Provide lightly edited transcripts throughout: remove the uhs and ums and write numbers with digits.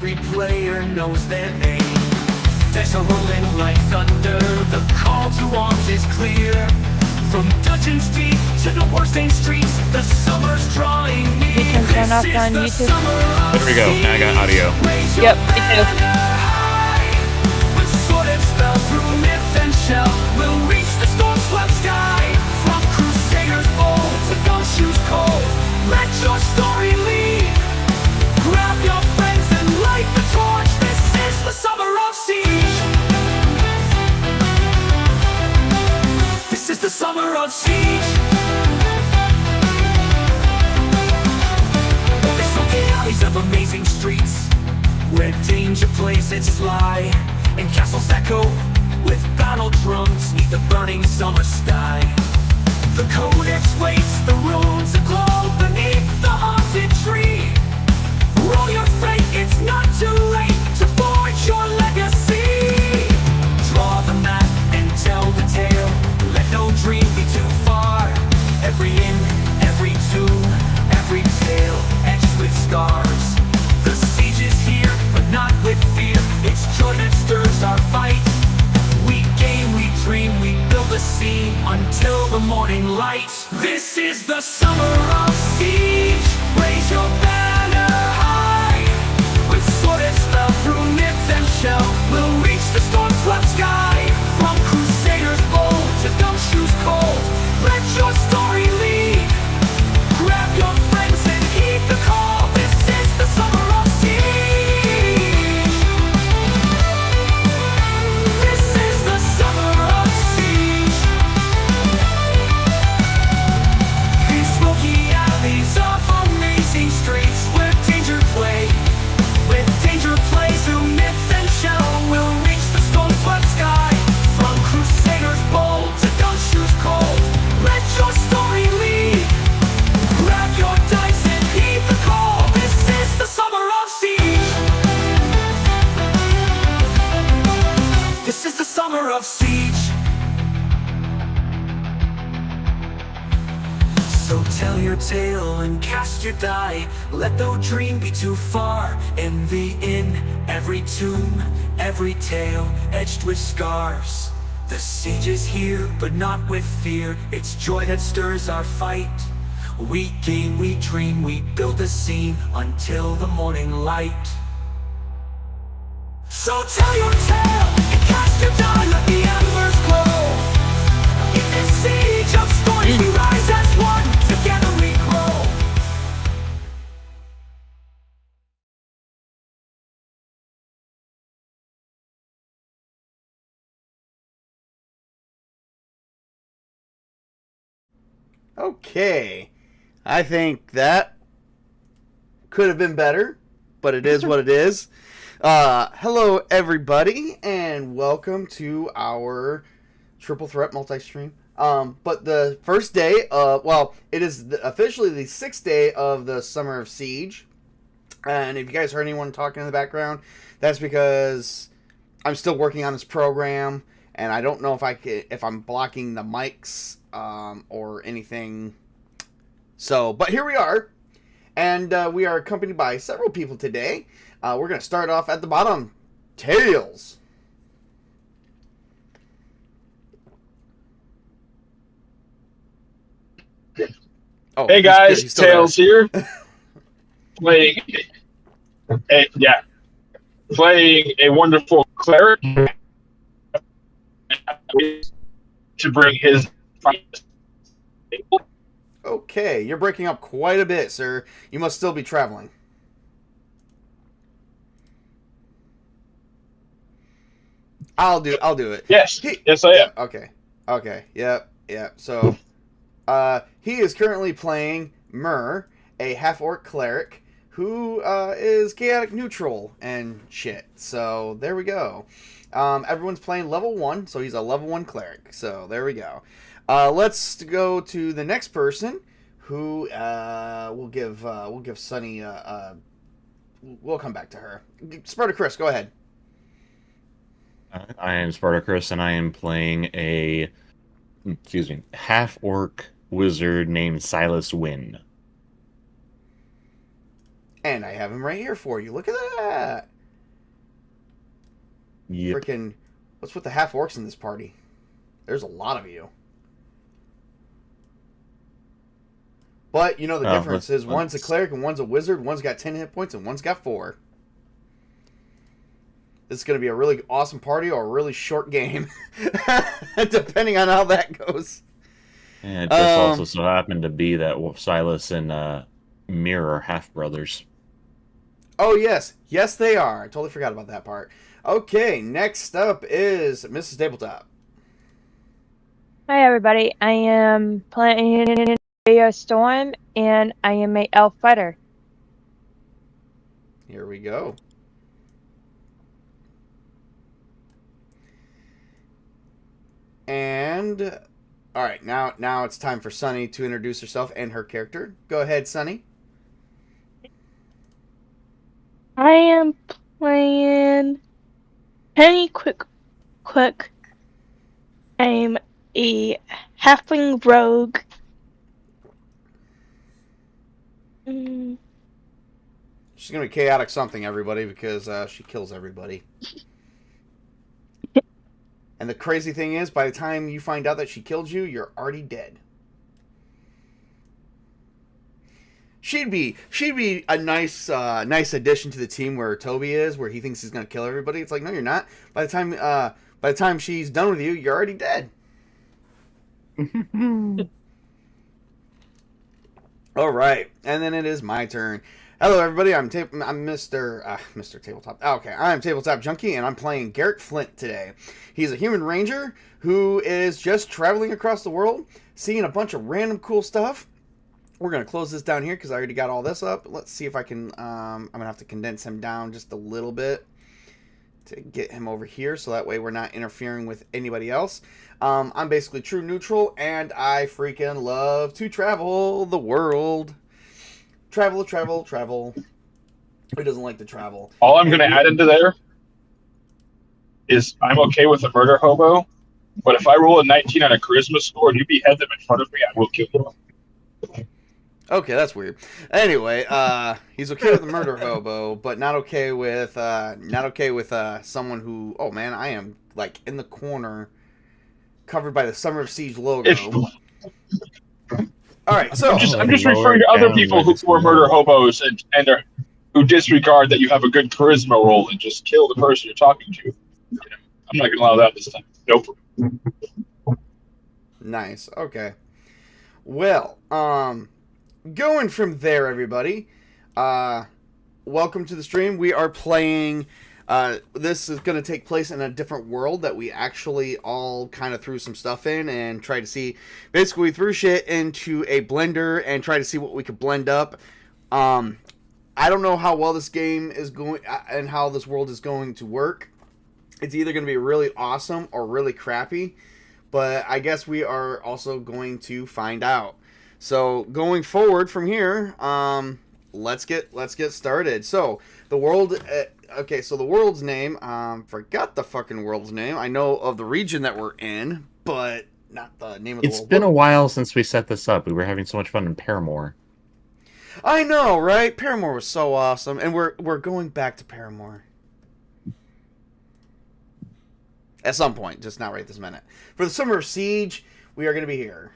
Every player knows their name. Dice are rolling like thunder. The call to arms is clear. From dungeons deep to the warstained streets, the summer's drawing near. You can turn off on YouTube. There we go. Now I got audio. Yep, me too. With sword and spell through myth and shell, we'll reach the storm-swept sky. From crusaders bold to gumshoes cold, let your story lead. Grab your friends and light the torch. This is the summer of siege. This is the summer of siege. The silky alleys of amazing streets, where danger plays its sly, and castles echo with battle drums neath the burning summer sky. The codex waits, the runes aglow beneath the haunted tree. Roll your fate, it's not too late to forge your legacy. Draw the map and tell the tale, let no dream be too far. Every inn, every tomb, every tale etched with scars. The siege is here, but not with fear. It's joy that stirs our fight. We game, we dream, we build a scene until the morning light. This is the summer of siege. Raise your banner high. With sword and spell through myth and shell, we'll reach the storm-swept sky. From crusaders bold to gumshoes cold, let your story lead. Grab your friends and heed the call. This is the summer of siege. This is the summer of siege. These smoky alleys of amazing streets, where danger play, with danger plays through myth and shell, we'll reach the storm-swept sky. From crusaders bold to gumshoes cold, let your story lead. Grab your dice and heed the call. This is the summer of siege. This is the summer of siege. So tell your tale and cast your die. Let no dream be too far. Envy in every tomb, every tale etched with scars. The siege is here, but not with fear. It's joy that stirs our fight. We game, we dream, we build a scene until the morning light. So tell your tale and cast your die. Let the embers glow. In this siege of stories, we rise as one. Together we grow. Okay, I think that could have been better, but it is what it is. Hello, everybody, and welcome to our Triple Threat multi-stream. But the first day of, well, it is officially the 6th day of the Summer of Siege. And if you guys heard anyone talking in the background, that's because I'm still working on this program, and I don't know if I'm blocking the mics or anything. So, but here we are, and we are accompanied by several people today. We're going to start off at the bottom. Tails. Oh, hey guys, Tails here. playing a wonderful cleric to bring his. Okay, you're breaking up quite a bit, sir. You must still be traveling. I'll do it. Yes, yes I am. Okay, yep. So, he is currently playing Myr, a half-orc cleric who is chaotic neutral and shit. So there we go. Everyone's playing level 1, so he's a level 1 cleric. So there we go. Let's go to the next person, who we'll give Sunny. We'll come back to her. SpartaChris, go ahead. I am SpartaChris, and I am playing a half-orc wizard named Silas Wynn. And I have him right here for you. Look at that. Yep. Freaking, what's with the half orcs in this party? There's a lot of you. But you know the difference is one's a cleric and one's a wizard. One's got 10 hit points and one's got 4. This is going to be a really awesome party or a really short game, depending on how that goes. And it just also so happened to be that Silas and Mirror are half brothers. Oh, yes. Yes, they are. I totally forgot about that part. Okay, next up is Mrs. Tabletop. Hi, everybody. I am playing Radio Storm, and I am a elf fighter. Here we go. And, all right, now it's time for Sunny to introduce herself and her character. Go ahead, Sunny. I am playing Penny Quick. I'm a halfling rogue. She's going to be chaotic something, everybody, because she kills everybody. And the crazy thing is, by the time you find out that she killed you, you're already dead. She'd be a nice addition to the team where Toby is, where he thinks he's gonna kill everybody. It's like, no, you're not. By the time she's done with you, you're already dead. All right, and then it is my turn. Hello, everybody. I'm Mr. Tabletop. Okay, I'm Tabletop Junkie, and I'm playing Garrett Flint today. He's a human ranger who is just traveling across the world, seeing a bunch of random cool stuff. We're going to close this down here because I already got all this up. Let's see if I can... I'm going to have to condense him down just a little bit to get him over here, so that way we're not interfering with anybody else. I'm basically true neutral, and I freaking love to travel the world. Travel. Who doesn't like to travel? All I'm going to add into there is I'm okay with a murder hobo, but if I roll a 19 on a charisma score and you behead them in front of me, I will kill you. Okay, that's weird. Anyway, he's okay with the murder hobo, but not okay with someone who. Oh man, I am like in the corner, covered by the Summer of Siege logo. All right, so I'm just referring to other people who are murder hobos and are, who disregard that you have a good charisma roll and just kill the person you're talking to. I'm not going to allow that this time. Nope. Nice. Okay. Well, going from there, everybody. Welcome to the stream. We are playing. This is going to take place in a different world that we actually all kind of threw some stuff in and tried to see. Basically, we threw shit into a blender and tried to see what we could blend up. I don't know how well this game is going and how this world is going to work. It's either going to be really awesome or really crappy, but I guess we are also going to find out. So going forward from here, let's get started. So the world. Okay, so the world's name, forgot the fucking world's name. I know of the region that we're in, but not the name of the world. It's been a while since we set this up. We were having so much fun in Paramore. I know, right? Paramore was so awesome, and we're going back to Paramore. At some point, just not right this minute. For the Summer of Siege, we are going to be here.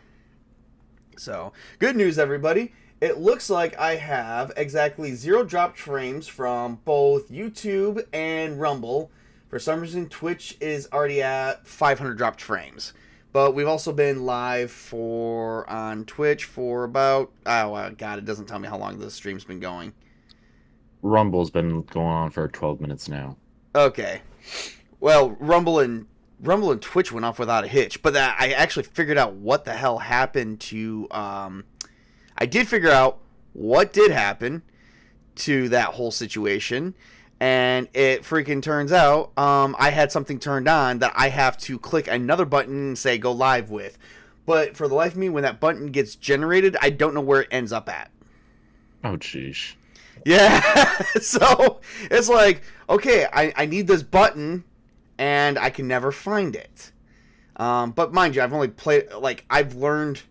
So, good news, everybody. It looks like I have exactly 0 dropped frames from both YouTube and Rumble. For some reason, Twitch is already at 500 dropped frames. But we've also been live on Twitch for about... Oh, God, it doesn't tell me how long this stream's been going. Rumble's been going on for 12 minutes now. Okay. Well, Rumble and Twitch went off without a hitch. But I actually figured out what the hell happened to... I did figure out what did happen to that whole situation, and it freaking turns out I had something turned on that I have to click another button and say go live with. But for the life of me, when that button gets generated, I don't know where it ends up at. Oh, jeez. Yeah, so it's like, okay, I need this button, and I can never find it. But mind you, I've only played, like, I've learned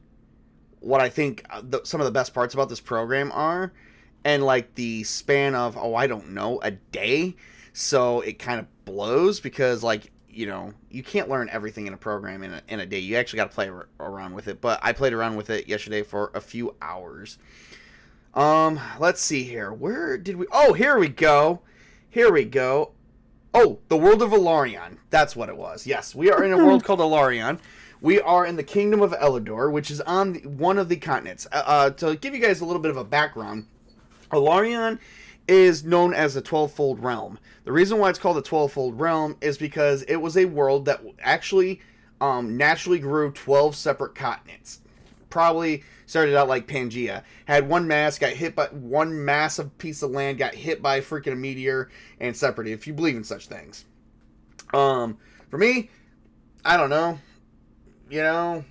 what I think some of the best parts about this program are, and like the span of, I don't know, a day. So it kind of blows because, like, you know, you can't learn everything in a program in a day. You actually got to play around with it. But I played around with it yesterday for a few hours. Let's see here. Where did we... Oh, here we go. Here we go. Oh, the world of Elarion. That's what it was. Yes, we are in a world called Elarion. We are in the kingdom of Elador, which is on one of the continents. To give you guys a little bit of a background, Elarion is known as the Twelvefold Realm. The reason why it's called the Twelvefold Realm is because it was a world that actually naturally grew 12 separate continents. Probably started out like Pangea. Had one mass, got hit by one massive piece of land, got hit by freaking a meteor, and separated, if you believe in such things. For me, I don't know. You know,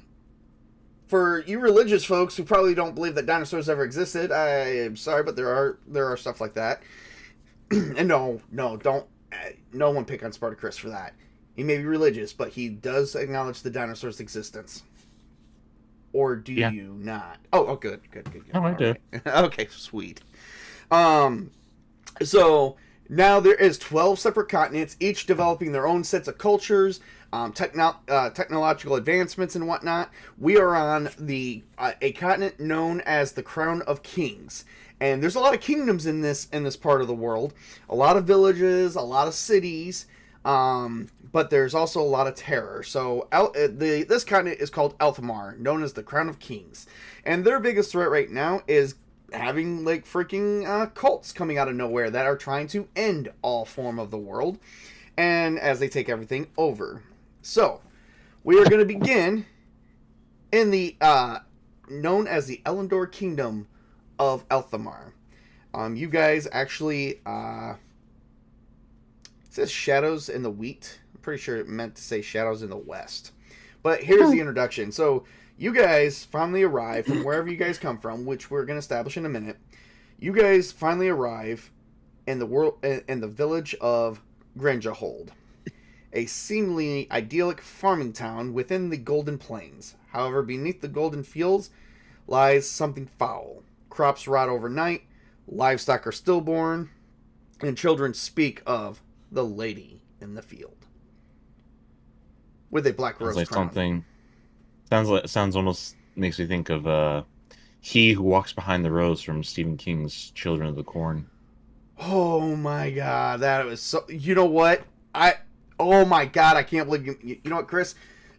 for you religious folks who probably don't believe that dinosaurs ever existed, I am sorry, but there are stuff like that. And no one pick on SpartaChris for that. He may be religious, but he does acknowledge the dinosaurs' existence. Or do you not? Oh, good. Oh, I do. Right. Okay, sweet. So now there is 12 separate continents, each developing their own sets of cultures, technological advancements and whatnot. We are on a continent known as the Crown of Kings. And there's a lot of kingdoms in this part of the world. A lot of villages, a lot of cities, but there's also a lot of terror. So this continent is called Althamar, known as the Crown of Kings. And their biggest threat right now is having like freaking cults coming out of nowhere that are trying to end all form of the world, and as they take everything over. So we are going to begin in the known as the Elador Kingdom of Althamar. You guys actually it says shadows in the wheat. I'm pretty sure it meant to say shadows in the west. But here's the introduction. So you guys finally arrive from wherever you guys come from, which we're going to establish in a minute. You guys finally arrive in the village of Grangehold, a seemingly idyllic farming town within the Golden Plains. However, beneath the golden fields lies something foul. Crops rot overnight, livestock are stillborn, and children speak of the lady in the field with a black rose crown. Sounds almost makes me think of He Who Walks Behind the Rose from Stephen King's Children of the Corn. Oh my god, that was so... You know what? Oh my god, I can't believe you know what, Chris?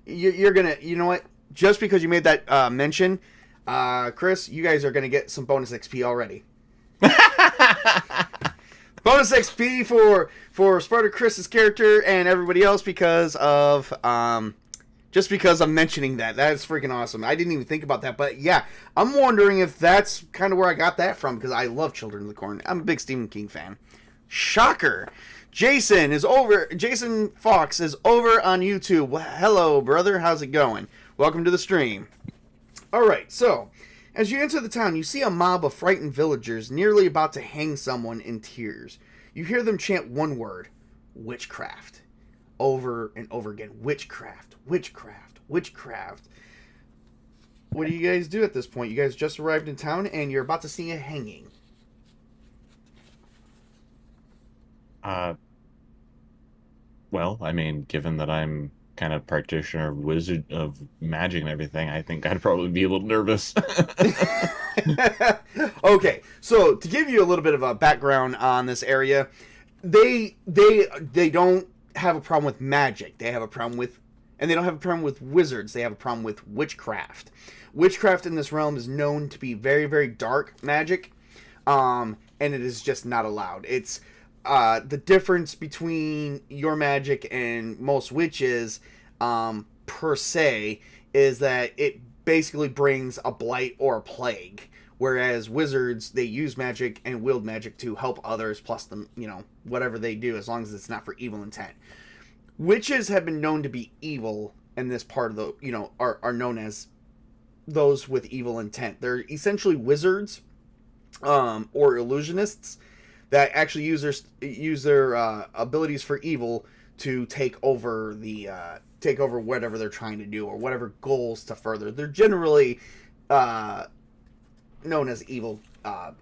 You're gonna... You know what? Just because you made that mention, Chris, you guys are gonna get some bonus XP already. Bonus XP for SpartaChris's character and everybody else because of... just because I'm mentioning that. That is freaking awesome. I didn't even think about that. But yeah, I'm wondering if that's kind of where I got that from, because I love Children of the Corn. I'm a big Stephen King fan. Shocker. Jason Fox is over on YouTube. Well, hello, brother. How's it going? Welcome to the stream. Alright, so as you enter the town, you see a mob of frightened villagers nearly about to hang someone in tears. You hear them chant one word: witchcraft. Over and over again. Witchcraft. Witchcraft. Witchcraft. What do you guys do at this point? You guys just arrived in town and you're about to see a hanging. Well, I mean, given that I'm kind of practitioner of wizard of magic and everything, I think I'd probably be a little nervous. Okay, so to give you a little bit of a background on this area, they don't have a problem with magic. They have a problem with, and they don't have a problem with wizards. They have a problem with witchcraft. Witchcraft in this realm is known to be very, very dark magic, and it is just not allowed. It's the difference between your magic and most witches, per se, is that it basically brings a blight or a plague. Whereas wizards, they use magic and wield magic to help others, plus them, you know, whatever they do, as long as it's not for evil intent. Witches have been known to be evil in this part of the, you know, are known as those with evil intent. They're essentially wizards, or illusionists that actually use their abilities for evil to take over whatever they're trying to do or whatever goals to further. They're generally known as evil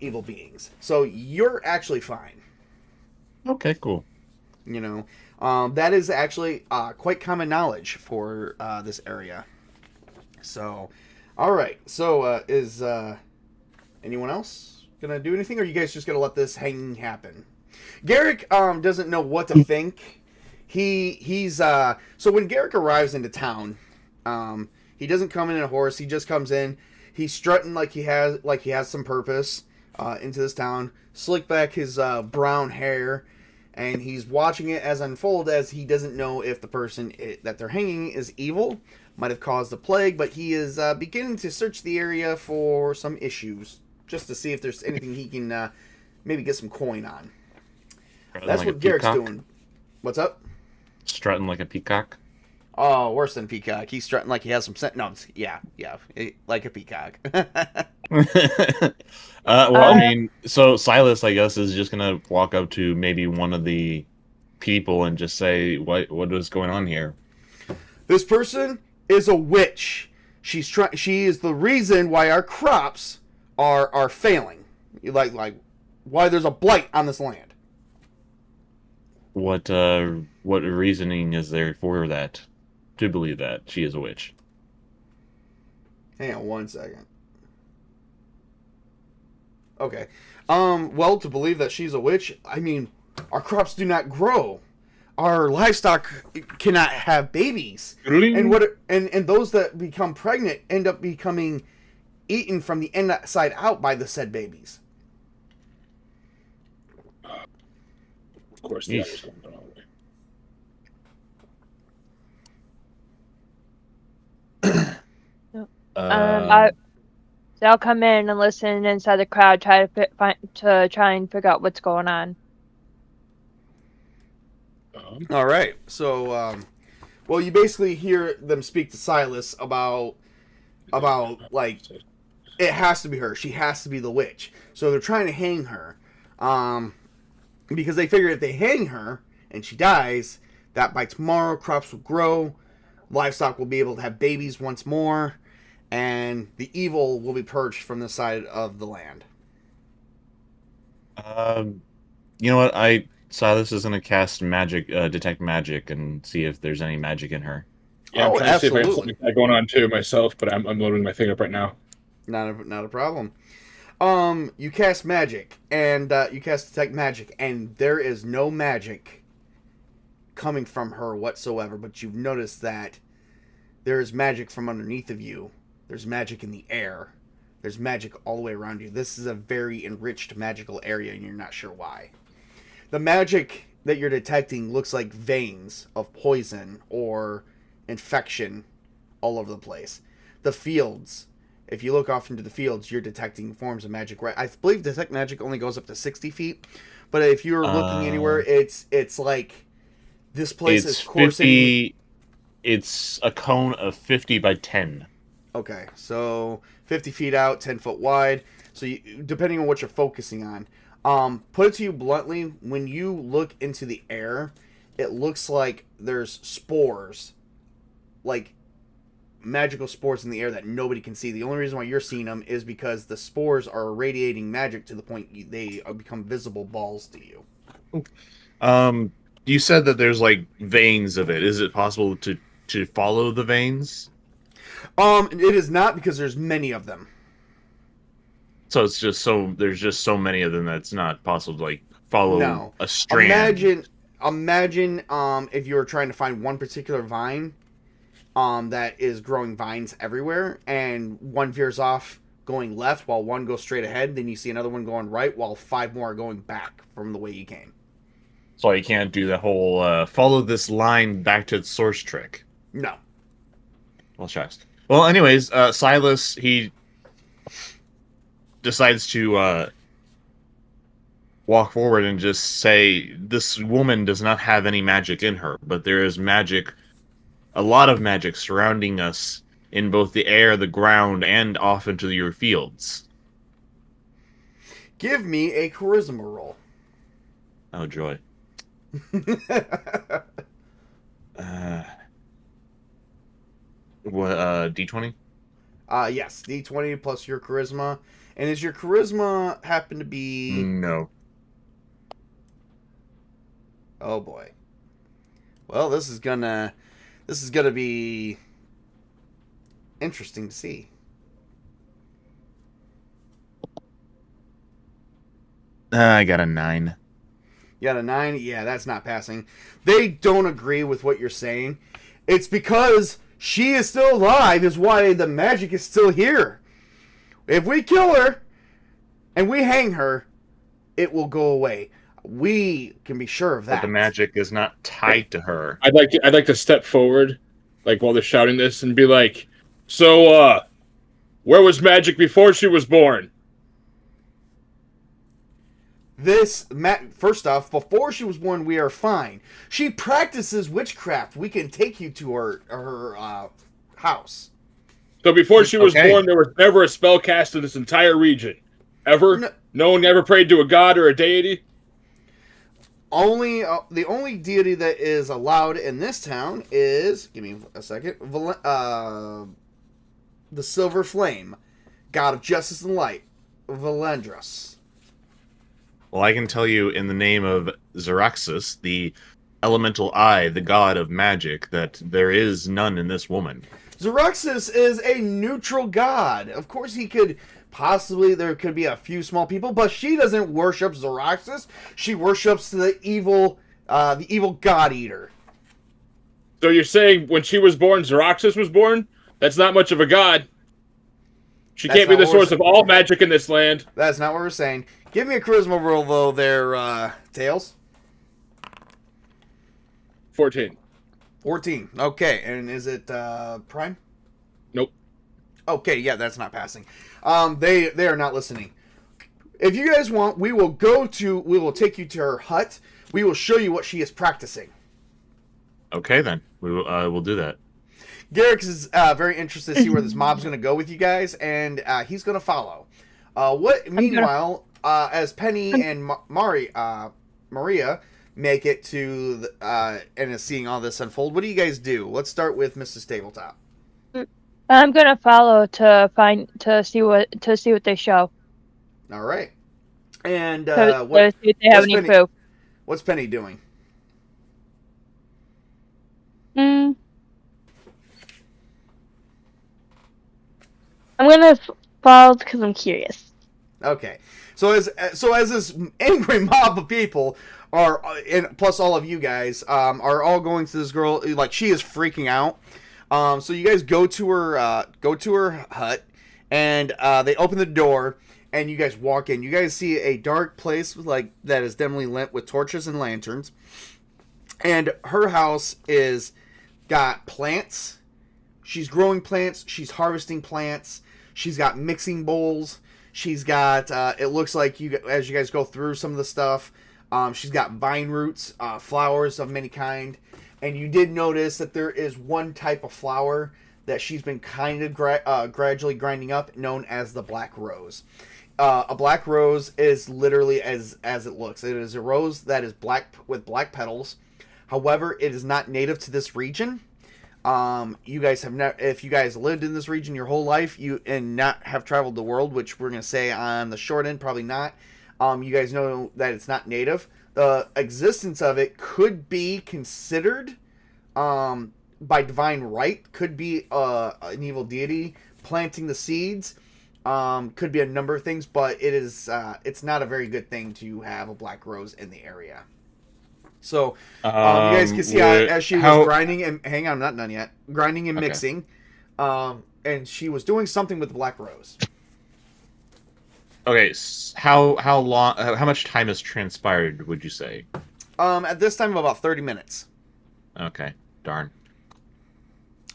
beings. So you're actually fine. Okay, cool. That is actually quite common knowledge for this area. So, all right. So, is anyone else gonna do anything, or are you guys just gonna let this hanging happen? Garrick doesn't know what to think. He's so when Garrick arrives into town, he doesn't come in a horse. He just comes in. He's strutting like he has some purpose into this town. Slick back his brown hair, and he's watching it as unfold, as he doesn't know if the person that they're hanging is evil, might have caused the plague, but he is beginning to search the area for some issues, just to see if there's anything he can maybe get some coin on. That's like what a Garrick's peacock? doing. What's up? Strutting like a peacock. Oh, worse than peacock. He's strutting like he has some sense. No, yeah, like a peacock. I mean, so Silas, I guess, is just gonna walk up to maybe one of the people and just say, "What is going on here?" This person is a witch. She is the reason why our crops are failing. Like why there's a blight on this land. What reasoning is there for that? To believe that she is a witch? Hang on 1 second. Okay. Well, to believe that she's a witch, I mean, our crops do not grow. Our livestock cannot have babies. And and those that become pregnant end up becoming eaten from the inside out by the said babies. Of course, the others won't go away. I'll come in and listen inside the crowd, try and figure out what's going on. All right. So, well, you basically hear them speak to Silas about like it has to be her. She has to be the witch. So they're trying to hang her, because they figure if they hang her and she dies, that by tomorrow crops will grow, livestock will be able to have babies once more, and the evil will be purged from the side of the land. You know what? Silas is gonna cast magic, detect magic, and see if there's any magic in her. Yeah, I'm Oh, trying to see if I have absolutely. something like that going on too myself, but I'm loading my thing up right now. Not a problem. You cast magic, and you cast detect magic, and there is no magic coming from her whatsoever. But you've noticed that there is magic from underneath of you. There's magic in the air. There's magic all the way around you. This is a very enriched magical area, and you're not sure why. The magic that you're detecting looks like veins of poison or infection all over the place. The fields. If you look off into the fields, you're detecting forms of magic. Right? I believe detect magic only goes up to 60 feet. But if you're looking anywhere, it's like this place is coursing. 50. It's a cone of 50 by 10. Okay, so 50 feet out, 10 foot wide. So you, depending on what you're focusing on. Put it to you bluntly, when you look into the air, it looks like there's spores. Like magical spores in the air that nobody can see. The only reason why you're seeing them is because the spores are irradiating magic to the point they become visible balls to you. You said that there's like veins of it. Is it possible to follow the veins? It is not, because there's many of them. So it's just there's just so many of them that it's not possible to like follow a strand. Imagine if you were trying to find one particular vine that is growing vines everywhere, and one veers off going left while one goes straight ahead, then you see another one going right while 5 more are going back from the way you came. So you can't do the whole follow this line back to its source trick. No. Well, shucks. Well, anyways, Silas, he decides to walk forward and just say, this woman does not have any magic in her, but there is magic, a lot of magic surrounding us in both the air, the ground, and off into your fields. Give me a charisma roll. Oh, joy. What, D20? Yes, D20 plus your charisma. And is your charisma happen to be... No. Oh, boy. Well, this is gonna be interesting to see. I got a 9. You got a 9? Yeah, that's not passing. They don't agree with what you're saying. It's because she is still alive is why the magic is still here. If we kill her and we hang her, it will go away. We can be sure of that. But the magic is not tied to her. I'd like to step forward, like while they're shouting this, and be like, "So, where was magic before she was born?" First off, before she was born, we are fine. She practices witchcraft. We can take you to her house. So before she was born, there was never a spell cast in this entire region, ever. No one ever prayed to a god or a deity. The only deity that is allowed in this town is, give me a second, the Silver Flame, god of justice and light, Valendras. Well, I can tell you in the name of Xeraxis, the elemental eye, the god of magic, that there is none in this woman. Xeraxis is a neutral god. Of course, there could be a few small people, but she doesn't worship Xeraxis. She worships the evil god eater. So you're saying when she was born, Xeraxis was born? That's not much of a god. She can't be the source of all magic in this land. That's not what we're saying. Give me a charisma roll, though, there, Tails. 14. 14. Okay, and is it Prime? Nope. Okay, yeah, that's not passing. They are not listening. If you guys want, we will take you to her hut. We will show you what she is practicing. Okay, then. We'll do that. Garrick is very interested to see where this mob's going to go with you guys, and he's going to follow. Meanwhile, as Penny and Maria make it to and is seeing all this unfold, what do you guys do? Let's start with Mrs. Tabletop. I'm gonna follow to see what they show. All right. And See if they have any proof. What's Penny doing? I'm gonna follow because I'm curious. Okay. So as this angry mob of people are, and plus all of you guys, are all going to this girl, like she is freaking out. So you guys go to her hut, and they open the door, and you guys walk in. You guys see a dark place that is dimly lit with torches and lanterns, and her house is got plants. She's growing plants. She's harvesting plants. She's got mixing bowls. She's got, it looks like as you guys go through some of the stuff, she's got vine roots, flowers of many kind. And you did notice that there is one type of flower that she's been kind of gradually grinding up, known as the black rose. A black rose is literally as it looks. It is a rose that is black with black petals. However, it is not native to this region. You guys have never, if you guys lived in this region your whole life, and not have traveled the world, which we're gonna say on the short end, probably not. You guys know that it's not native. The existence of it could be considered, by divine right, could be an evil deity planting the seeds. Could be a number of things, but it's not a very good thing to have a black rose in the area. So, you guys can see as she was grinding and... Hang on, I'm not done yet. Grinding and mixing. And she was doing something with the black rose. Okay, how long? How much time has transpired, would you say? At this time, about 30 minutes. Okay, darn.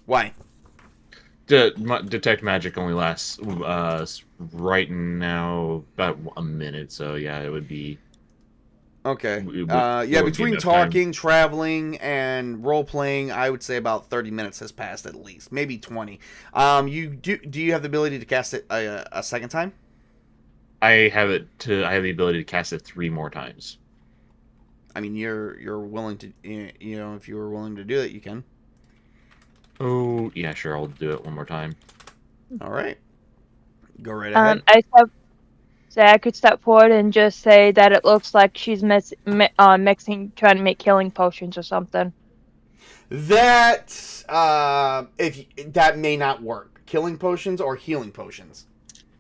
Why? Detect magic only lasts right now about a minute, so yeah, it would be... Okay. Between talking, traveling, and role-playing, I would say about 30 minutes has passed at least. Maybe 20. Do you have the ability to cast it a second time? I have the ability to cast it 3 more times. I mean, you're willing to, if you were willing to do it, you can. Oh, yeah, sure, I'll do it one more time. All right. Go right ahead. I could step forward and just say that it looks like she's mixing, trying to make healing potions or something. That that may not work. Killing potions or healing potions.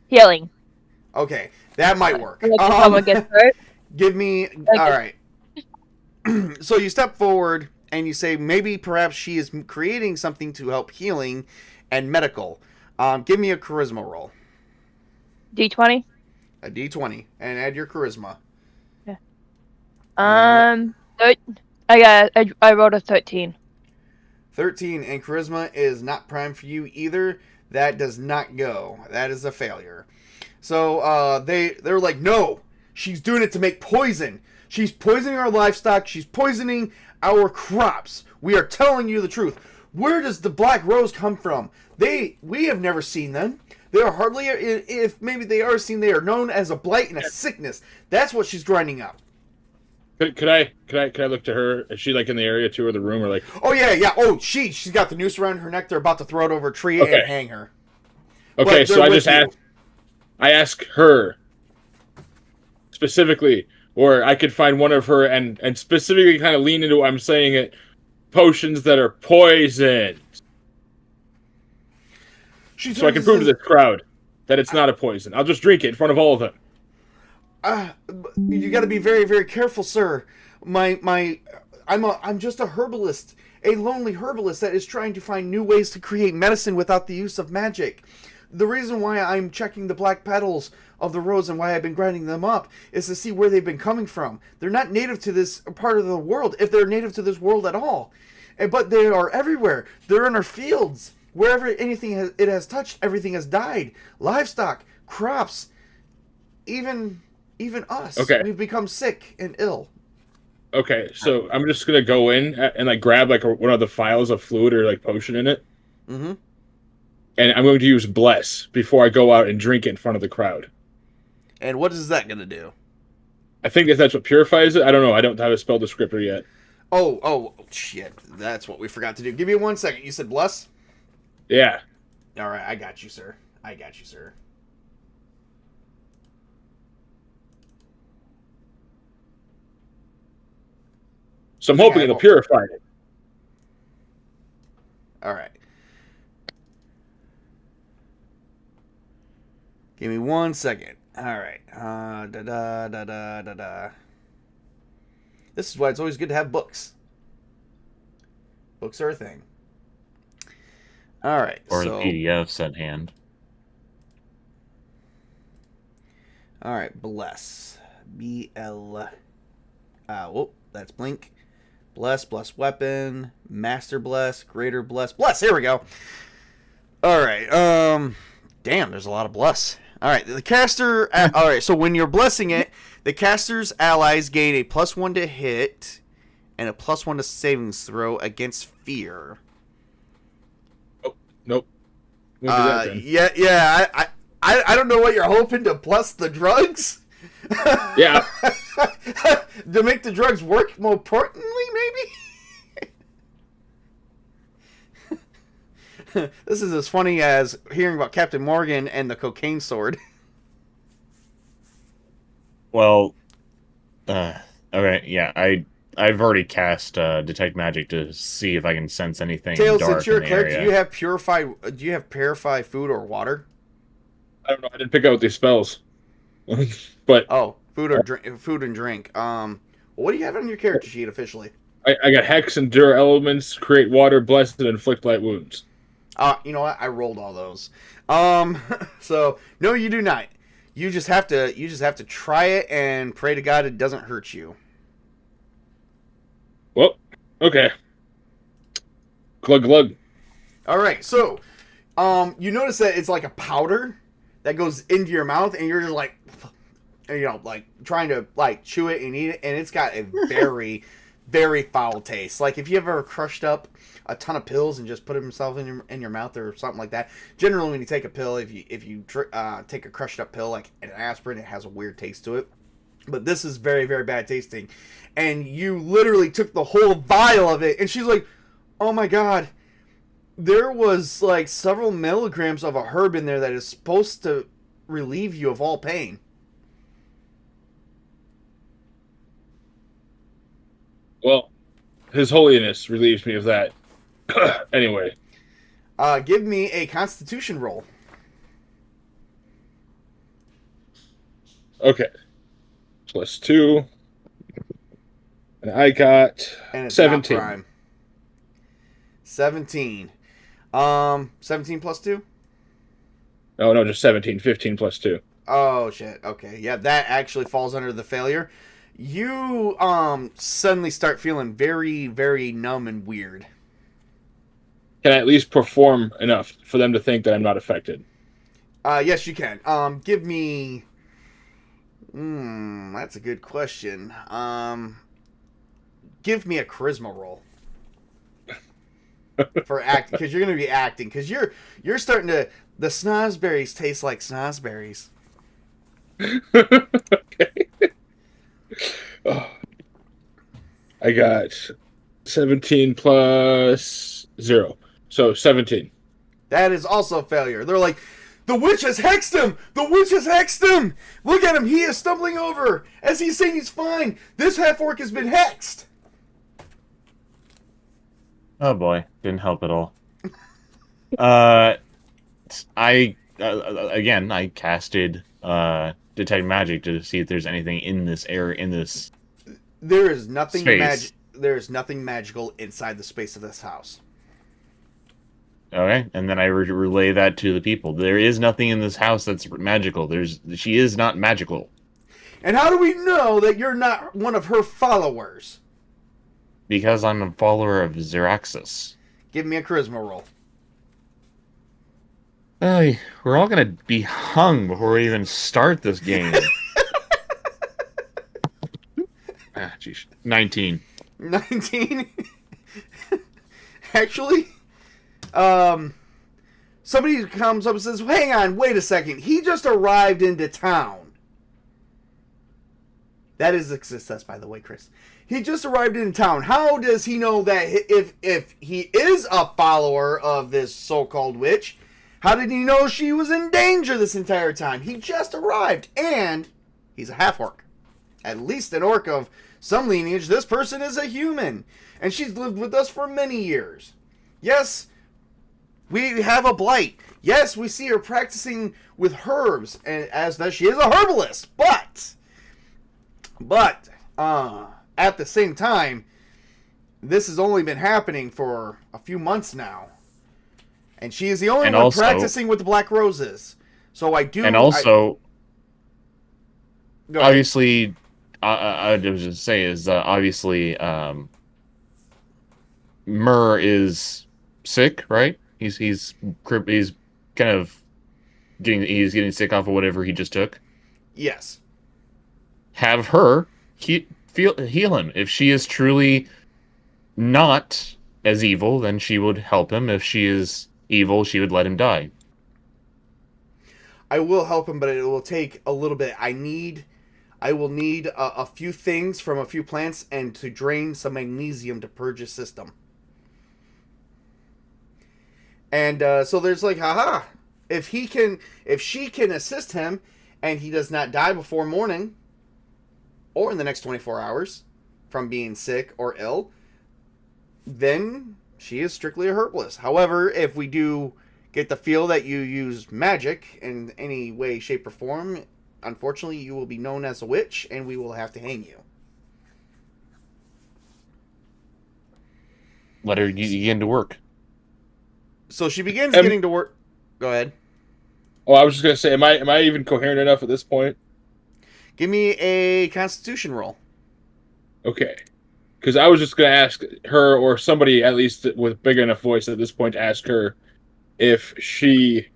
Healing. Okay, that might work. Like if someone gets hurt. Give me. Like All right. So you step forward and you say maybe perhaps she is creating something to help healing and medical. Give me a charisma roll. D20. A D20 and add your charisma. I rolled a 13. 13 and charisma is not prime for you either. That does not go. That is a failure. So they're like, no, she's doing it to make poison. She's poisoning our livestock. She's poisoning our crops. We are telling you the truth. Where does the black rose come from? We have never seen them. They are hardly, if maybe they are seen, they are known as a blight and a sickness. That's what she's grinding up. Could I look to her? Is she like in the area too, or the room, or like? Oh yeah. Oh, she's got the noose around her neck. They're about to throw it over a tree and hang her. Okay, so I ask her specifically, or I could find one of her and specifically kind of lean into what I'm saying. It potions that are poisoned. So I can prove to this crowd that it's not a poison. I'll just drink it in front of all of them. You got to be very, very careful, sir. I'm just a herbalist, a lonely herbalist that is trying to find new ways to create medicine without the use of magic. The reason why I'm checking the black petals of the rose and why I've been grinding them up is to see where they've been coming from. They're not native to this part of the world, if they're native to this world at all. But they are everywhere. They're in our fields. Wherever anything it has touched, everything has died. Livestock, crops, even us. Okay. We've become sick and ill. Okay, so I'm just gonna go in and like grab like one of the vials of fluid or like potion in it. Mm-hmm. And I'm going to use bless before I go out and drink it in front of the crowd. And what is that gonna do? I think that's what purifies it. I don't know. I don't have a spell descriptor yet. Oh, shit. That's what we forgot to do. Give me 1 second. You said bless? Yeah. All right, I got you, sir. So I'm hoping it'll purify it. All right. Give me 1 second. All right. This is why it's always good to have books. Books are a thing. All right. Or the PDFs at hand. All right. Bless. B-L. Whoop. That's blink. Bless weapon. Master bless. Greater bless. Bless. Here we go. All right. Damn, there's a lot of bless. All right. The caster. All right. So when you're blessing it, the caster's allies gain a +1 to hit and a +1 to savings throw against fear. Nope. We'll do that then. Yeah. I don't know what you're hoping to plus the drugs. Yeah. To make the drugs work more importantly, maybe? This is as funny as hearing about Captain Morgan and the cocaine sword. Well, okay, yeah, I've already cast detect magic to see if I can sense anything Tails, dark since you're in a the cleric, area. do you have purify food or water? I don't know. I didn't pick out these spells. But food and drink. What do you have on your character sheet officially? I got Hex, Endure Elements, Create Water, Blessed, and Inflict Light Wounds. You know what? I rolled all those. So no, you do not. You just have to try it and pray to God it doesn't hurt you. Well, okay. Glug glug. All right. So, you notice that it's like a powder that goes into your mouth, and you're just like, like trying to like chew it and eat it, and it's got a very, very foul taste. Like if you ever crushed up a ton of pills and just put them in your mouth or something like that. Generally, when you take a pill, if you take a crushed up pill like an aspirin, it has a weird taste to it. But this is very, very bad tasting. And you literally took the whole vial of it, and she's like, "Oh my god, there was like several milligrams of a herb in there that is supposed to relieve you of all pain." Well, His Holiness relieves me of that. Anyway. Give me a Constitution roll. Okay. +2. And I got And it's 17. not prime. 17. 17 plus 2? Oh, no, just 17. 15 +2. Oh, shit. Okay. Yeah, that actually falls under the failure. You suddenly start feeling very, very numb and weird. Can I at least perform enough for them to think that I'm not affected? Yes, you can. Give me... that's a good question. Give me a charisma roll. For act, because you're going to be acting. Because you're starting to... The snozberries taste like snozberries. Okay. Oh. I got 17 plus 0. So 17. That is also a failure. They're like, the witch has hexed him! The witch has hexed him! Look at him! He is stumbling over! As he's saying he's fine! This half-orc has been hexed! Oh boy, didn't help at all. Again, I casted detect magic to see if there's anything in this area, in this. There is nothing space. There is nothing magical inside the space of this house. Okay, and then I relay that to the people. There is nothing in this house that's magical. She is not magical. And how do we know that you're not one of her followers? Because I'm a follower of Xeraxis. Give me a charisma roll. We're all gonna be hung before we even start this game. Jeez. 19. 19? Actually, somebody comes up and says, hang on, wait a second. He just arrived into town. That is a success, by the way, Chris. He just arrived in town. How does he know that if he is a follower of this so-called witch, how did he know she was in danger this entire time? He just arrived, and he's a half-orc. At least an orc of some lineage. This person is a human, and she's lived with us for many years. Yes, we have a blight. Yes, we see her practicing with herbs, and as that she is a herbalist. But at the same time, this has only been happening for a few months now. And she is the only one practicing with the black roses. So I do... And also, Go ahead. obviously, I was just say is obviously, Myrrh is sick, right? He's kind of getting sick off of whatever he just took. Yes. Have her heal him. If she is truly not as evil, then she would help him. If she is evil, she would let him die. I will help him, but it will take a little bit. I will need a few things from a few plants and to drain some magnesium to purge his system. And so there's like, haha, if she can assist him and he does not die before morning or in the next 24 hours from being sick or ill, then she is strictly a herbalist. However, if we do get the feel that you use magic in any way, shape, or form, unfortunately, you will be known as a witch, and we will have to hang you. Let her begin to work. So she begins getting to work. Go ahead. Oh, I was just gonna say, am I even coherent enough at this point? Give me a Constitution roll. Okay. Because I was just going to ask her, or somebody at least with big enough voice at this point, to ask her if she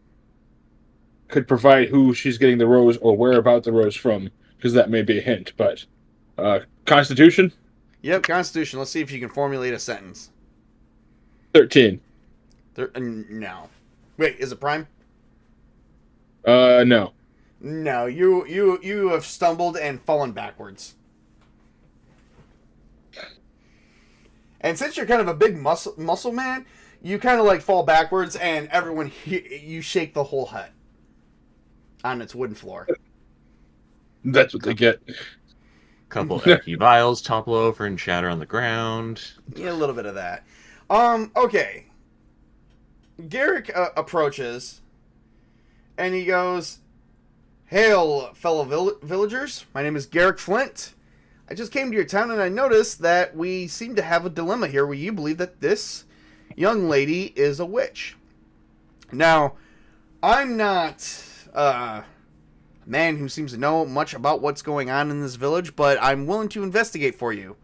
could provide who she's getting the rose or where about the rose from, because that may be a hint. But Constitution? Yep, Constitution. Let's see if you can formulate a sentence. 13. No. Wait, is it prime? No. No, you have stumbled and fallen backwards. And since you're kind of a big muscle man, you kind of like fall backwards, and everyone you shake the whole hut on its wooden floor. That's what they get. Couple empty vials topple over and shatter on the ground. Yeah, a little bit of that. Okay. Garrick approaches, and he goes, "Hail, fellow villagers. My name is Garrick Flint. I just came to your town, and I noticed that we seem to have a dilemma here where you believe that this young lady is a witch. Now, I'm not a man who seems to know much about what's going on in this village, but I'm willing to investigate for you.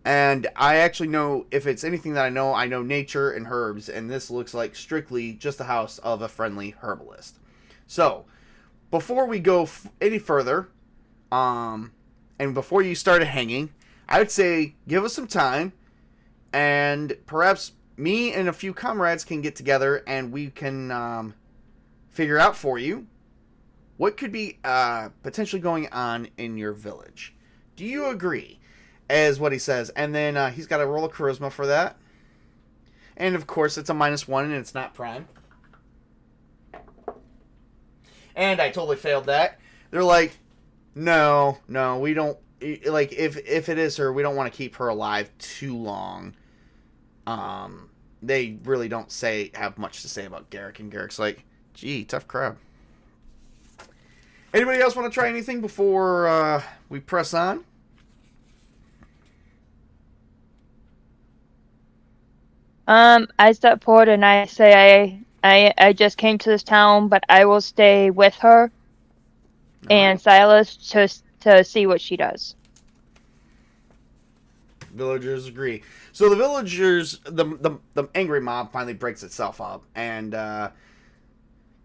And I actually know, if it's anything that I know nature and herbs, and this looks like strictly just the house of a friendly herbalist. So, before we go any further, and before you start hanging, I would say give us some time, and perhaps me and a few comrades can get together, and we can figure out for you what could be potentially going on in your village. Do you agree?" Is what he says. And then he's got to roll a charisma for that. And of course, it's a -1 and it's not prime. And I totally failed that. They're like, no, we don't. Like, if it is her, we don't want to keep her alive too long. They really don't have much to say about Garrick. And Garrick's like, gee, tough crowd. Anybody else want to try anything before we press on? I step forward and I say I just came to this town, but I will stay with her and Silas to see what she does. Villagers agree. So the villagers, the angry mob finally breaks itself up and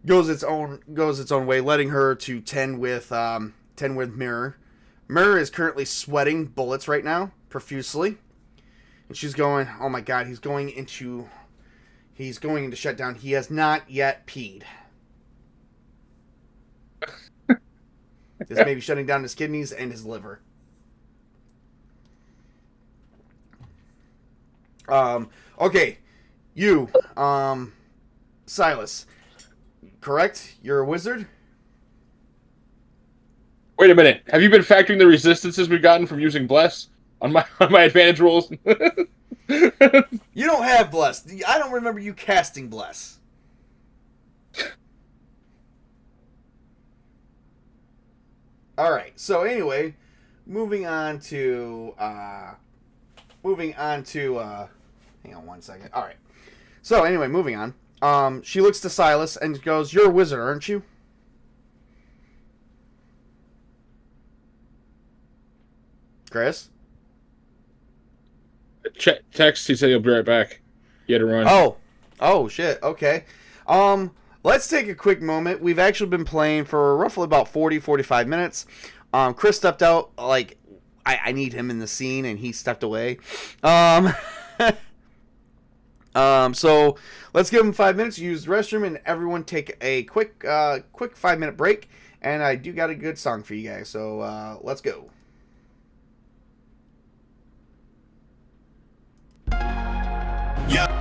goes its own way, letting her to tend with Mirror. Mirror is currently sweating bullets right now, profusely. And she's going, oh my god, he's going into shutdown. He has not yet peed. This may be shutting down his kidneys and his liver. Okay. You, Silas. Correct? You're a wizard? Wait a minute. Have you been factoring the resistances we've gotten from using Bless on my advantage rolls? You don't have Bless. I don't remember you casting Bless. Alright, so anyway, moving on to hang on one second. Alright. So anyway, moving on. She looks to Silas and goes, "You're a wizard, aren't you?" Chris? Text, he said he'll be right back. He had to run. Oh shit, okay. Let's take a quick moment. We've actually been playing for roughly about 45 minutes. Chris stepped out, like, I need him in the scene, and he stepped away. So let's give him 5 minutes to use the restroom, and everyone take a quick 5-minute break. And I do got a good song for you guys, so let's go. Yeah.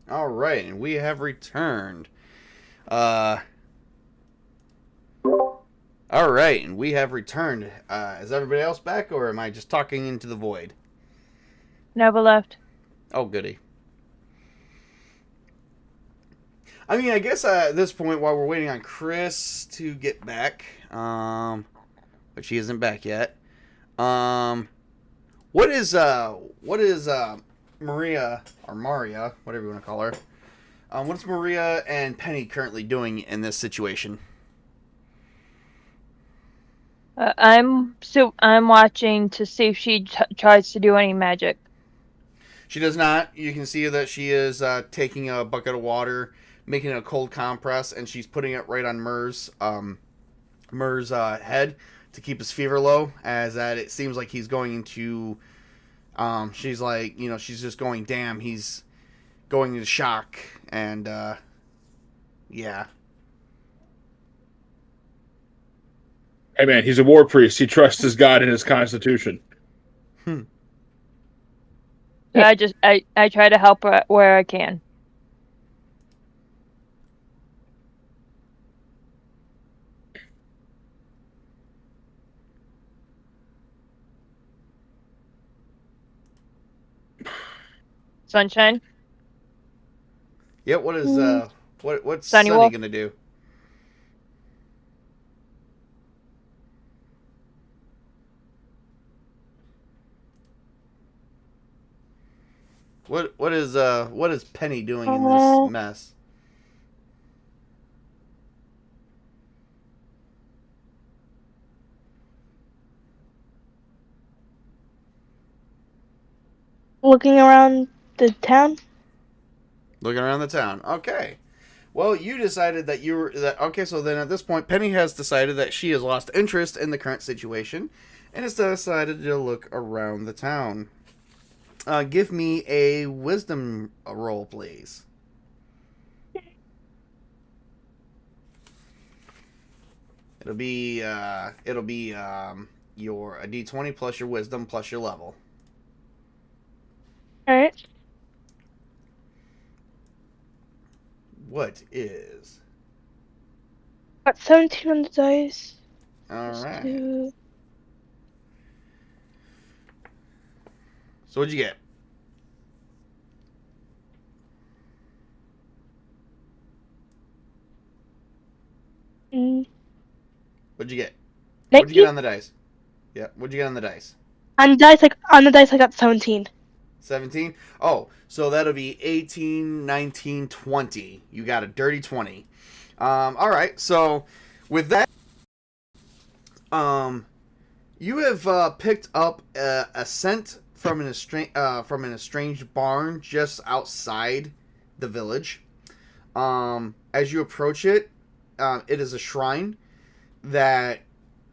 All right, and we have returned. All right, and we have returned. Is everybody else back, or am I just talking into the void? Never left. Oh, goody. I mean, I guess at this point, while we're waiting on Chris to get back, which he isn't back yet, what is Maria, or Maria, whatever you want to call her, what's Maria and Penny currently doing in this situation? I'm watching to see if she tries to do any magic. She does not. You can see that she is taking a bucket of water, making a cold compress, and she's putting it right on Mur's head to keep his fever low, as that it seems like he's going into she's like, she's just going, damn, he's going into shock, and yeah. Hey man, he's a war priest. He trusts his God and his constitution. I try to help her where I can. Sunshine? Yeah, what is what's Sunny Sunny Wolf? gonna do? What is Penny doing in this mess? Looking around the town. Looking around the town. Okay. Well, you decided that you were okay. So then, at this point, Penny has decided that she has lost interest in the current situation, and has decided to look around the town. Give me a wisdom roll, please. It'll be your a d20 plus your wisdom plus your level. All right. What is? Got 17 on the dice. All right. Two. So what'd you get? What'd you get? What'd you get on the dice? Yeah, what'd you get on the dice? On the dice, I got 17. 17? Oh, so that'll be 18, 19, 20. You got a dirty 20. All right, so with that, you have picked up a scent from an estranged barn just outside the village. As you approach it, it is a shrine that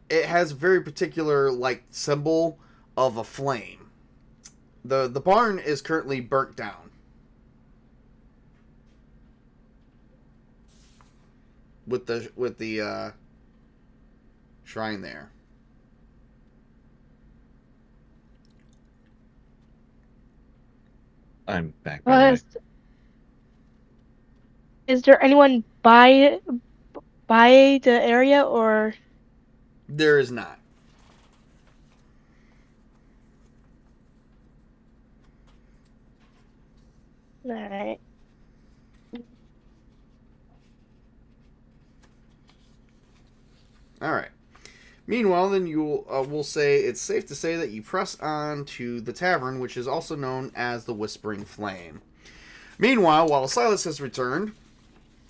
it has a very particular symbol of a flame. The barn is currently burnt down. With the shrine there. I'm back. By the way. Is there anyone by the area, or? There is not. Alright. All right. Meanwhile, then we'll say it's safe to say that you press on to the tavern, which is also known as the Whispering Flame. Meanwhile, while Silas has returned,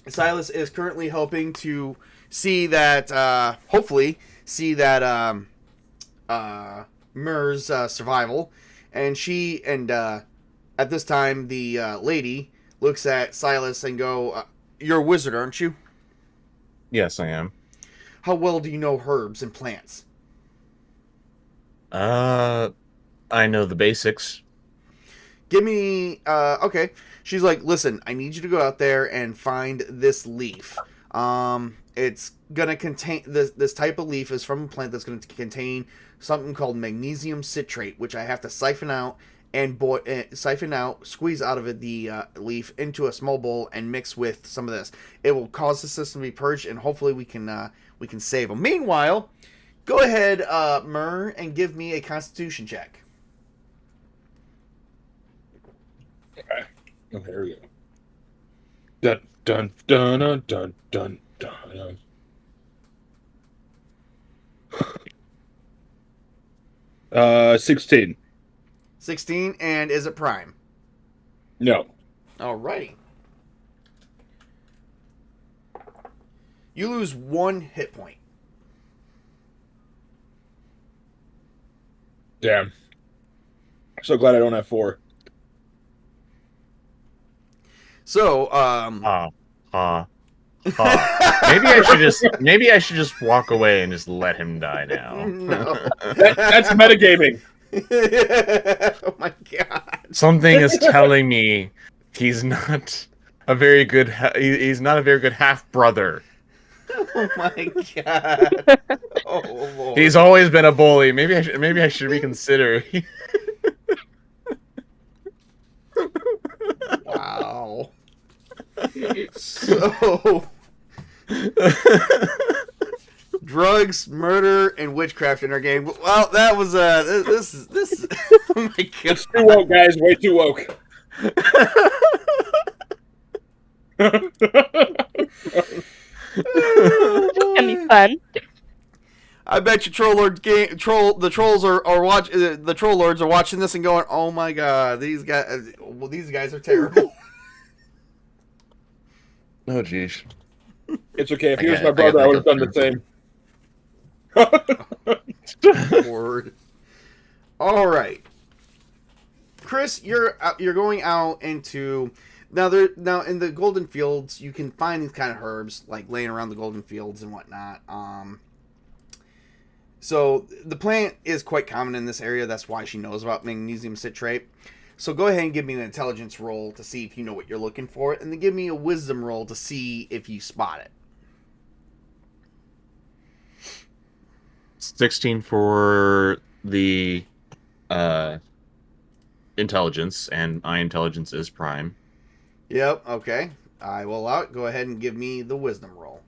Silas is currently hoping to see that, hopefully, see that Mur's survival, and at this time the lady looks at Silas and go, "You're a wizard, aren't you? Yes, I am. How well do you know herbs and plants?" I know the basics. Give me, okay. She's like, "Listen, I need you to go out there and find this leaf. It's gonna contain, this type of leaf is from a plant that's gonna contain something called magnesium citrate, which I have to siphon out and siphon out, squeeze out of it the leaf into a small bowl and mix with some of this. It will cause the system to be purged, and hopefully we can save them. Meanwhile, go ahead, Myrrh, and give me a Constitution check. Okay. Oh, here we go. Dun dun dun dun dun dun. 16. 16, and is it prime? No. Alrighty. You lose 1 hit point. Damn. So glad I don't have 4. So, Maybe I should just walk away and just let him die now. No. That's metagaming. Oh my god. Something is telling me he's not a very good half brother. Oh my god. Oh Lord. He's always been a bully. Maybe I should reconsider. Wow. So, drugs, murder, and witchcraft in our game. Well, that was this is oh my god. It's too woke, guys. Way too woke. It's gonna be fun. I bet you the trolls are watching. The troll lords are watching this and going, "Oh my god, these guys are terrible." Oh jeez. It's okay. If he was my brother, I would have done the same. Word. All right, Chris, you're going out into now in the golden fields. You can find these kind of herbs like laying around the golden fields and whatnot. So the plant is quite common in this area. That's why she knows about magnesium citrate. So go ahead and give me an intelligence roll to see if you know what you're looking for, and then give me a wisdom roll to see if you spot it. 16 for the intelligence, and my intelligence is prime. Yep, okay. I will allow it. Go ahead and give me the wisdom roll.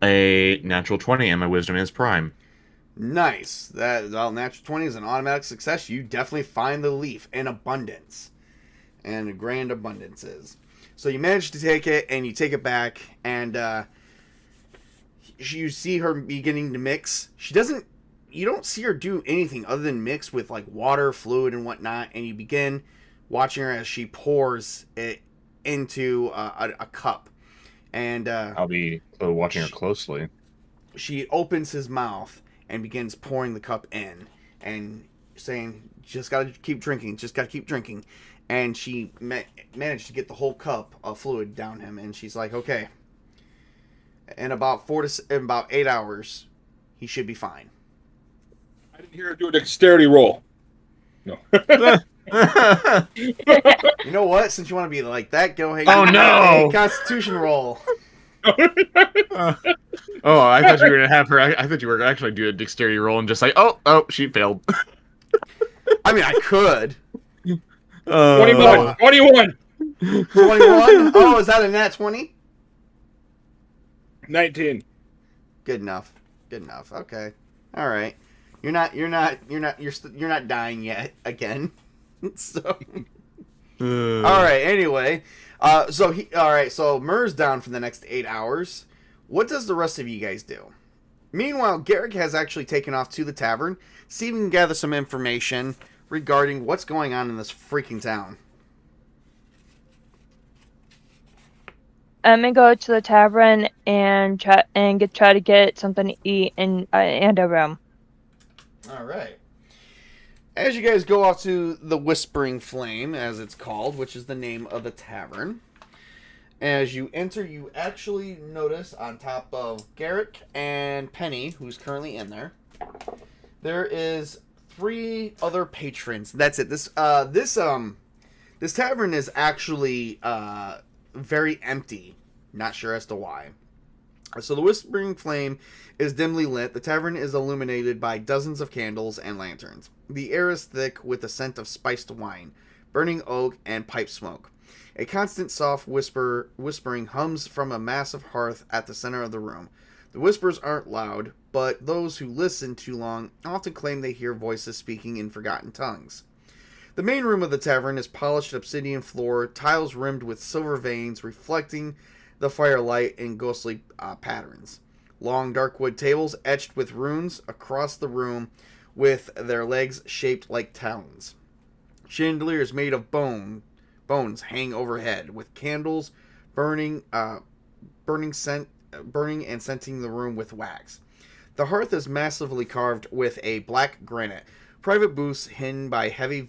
A natural 20, and my wisdom is prime. Nice. Natural 20 is an automatic success. You definitely find the leaf in abundance. And a grand abundance is. So you manage to take it, and you take it back, and you see her beginning to mix. You don't see her do anything other than mix with like water, fluid, and whatnot, and you begin watching her as she pours it into a cup. And I'll be watching her closely. She opens his mouth and begins pouring the cup in and saying, just gotta keep drinking, just gotta keep drinking. And she managed to get the whole cup of fluid down him, and she's like, okay, in about 8 hours, he should be fine. I didn't hear her do a dexterity roll. No. You know what? Since you want to be like that, go ahead. Oh, no! Constitution roll. I thought you were gonna have her. I thought you were actually do a dexterity roll and just like, oh, she failed. I mean, I could. 21. 21. 21. Oh, is that a nat 20? 19. Good enough. Okay. All right. You're not dying yet again. So. All right. Anyway, so Murr's down for the next 8 hours. What does the rest of you guys do? Meanwhile, Garrick has actually taken off to the tavern, see if he can gather some information regarding what's going on in this freaking town. I'm gonna go to the tavern and try to get something to eat and a room. All right. As you guys go off to the Whispering Flame, as it's called, which is the name of the tavern, as you enter, you actually notice on top of Garrick and Penny, who's currently in there is 3 other patrons. That's it. This tavern is actually very empty. Not sure as to why. So the Whispering Flame is dimly lit. The tavern is illuminated by dozens of candles and lanterns. The air is thick with the scent of spiced wine, burning oak, and pipe smoke. A constant soft whispering hums from a massive hearth at the center of the room. The whispers aren't loud, but those who listen too long often claim they hear voices speaking in forgotten tongues. The main room of the tavern is polished obsidian floor, tiles rimmed with silver veins reflecting the firelight in ghostly patterns. Long dark wood tables etched with runes across the room with their legs shaped like talons. Chandeliers made of bones hang overhead with candles burning and scenting the room with wax. The hearth is massively carved with a black granite. Private booths hidden by heavy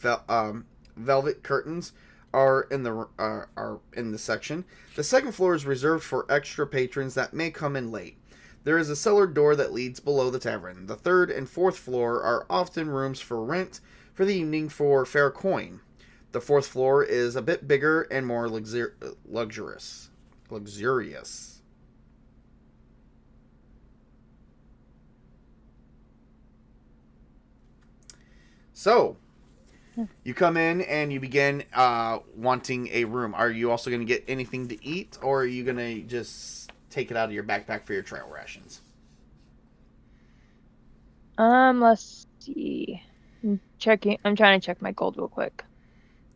velvet curtains are in the section. The second floor is reserved for extra patrons that may come in late. There is a cellar door that leads below the tavern. The third and fourth floor are often rooms for rent for the evening for fair coin. The fourth floor is a bit bigger and more luxurious. So, you come in and you begin wanting a room. Are you also going to get anything to eat, or are you going to just take it out of your backpack for your trail rations? Let's see. I'm trying to check my gold real quick.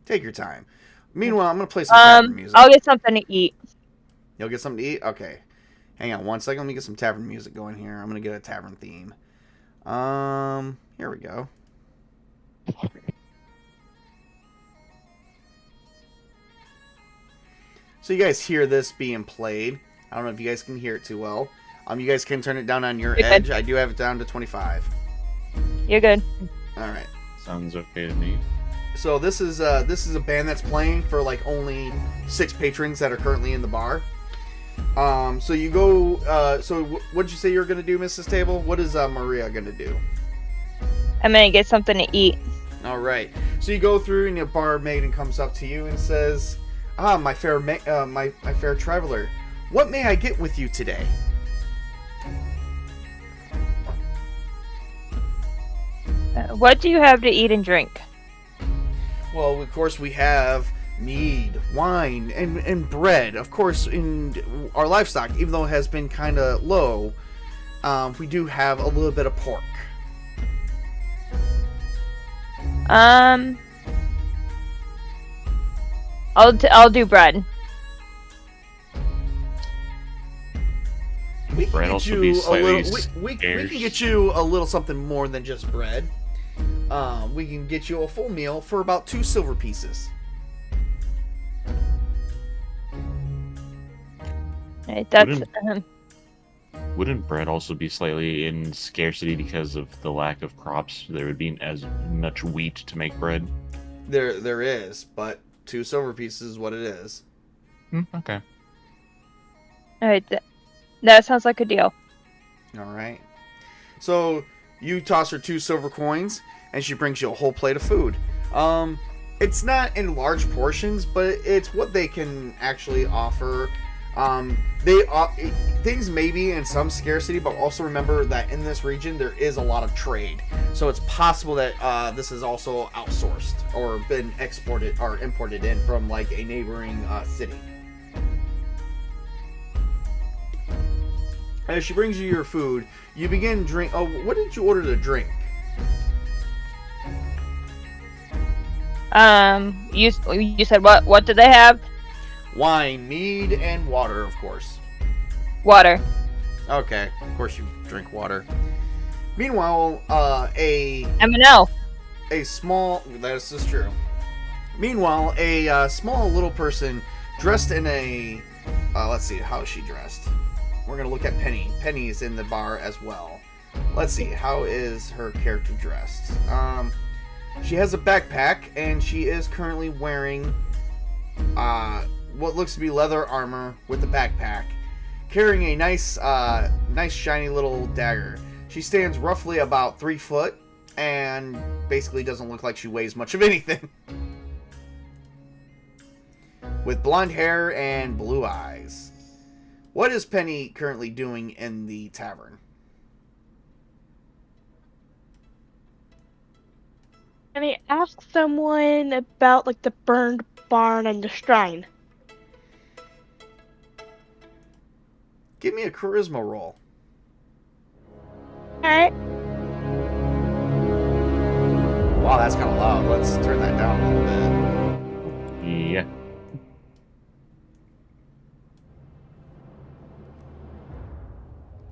Take your time. Meanwhile, I'm going to play some tavern music. I'll get something to eat. You'll get something to eat? Okay. Hang on one second. Let me get some tavern music going here. I'm going to get a tavern theme. Here we go. So you guys hear this being played. I don't know if you guys can hear it too well. You guys can turn it down on your edge. Good. I do have it down to 25. You're good. All right. Sounds okay to me. So this is a band that's playing for like only 6 patrons that are currently in the bar. So you go. So what did you say you were gonna do, Mrs. Table? What is Maria gonna do? I'm gonna get something to eat. All right. So you go through, and your bar maiden comes up to you and says, my fair my fair traveler, what may I get with you today?" What do you have to eat and drink? Well, of course, we have mead, wine, and bread. Of course, in our livestock, even though it has been kind of low, we do have a little bit of pork. I'll do bread. We can Bread get also you be a slightly little. We can get you a little something more than just bread. We can get you a full meal for about 2 silver pieces. Right, that's Wouldn't bread also be slightly in scarcity because of the lack of crops? There would be as much wheat to make bread. There is, but 2 silver pieces is what it is. Okay. all right. That sounds like a deal. All right. So you toss her 2 silver coins, and she brings you a whole plate of food. It's not in large portions, but it's what they can actually offer. Things may be in some scarcity, but also remember that in this region there is a lot of trade. So it's possible that this is also outsourced or been exported or imported in from like a neighboring city. As she brings you your food, you begin drink. Oh, what did you order to drink? You said what? What do they have? Wine, mead, and water, of course. Water. Okay, of course you drink water. Meanwhile, M&L. a small. This is true. Meanwhile, a small little person dressed in a. Let's see, how is she dressed? We're gonna look at Penny. Penny is in the bar as well. Let's see, how is her character dressed? She has a backpack, and she is currently wearing what looks to be leather armor with a backpack, carrying a nice shiny little dagger. She stands roughly about 3 foot, and basically doesn't look like she weighs much of anything. With blonde hair and blue eyes. What is Penny currently doing in the tavern? Can I ask someone about like the burned barn and the shrine? Give me a charisma roll. Alright. Wow, that's kind of loud. Let's turn that down a little bit. Yeah.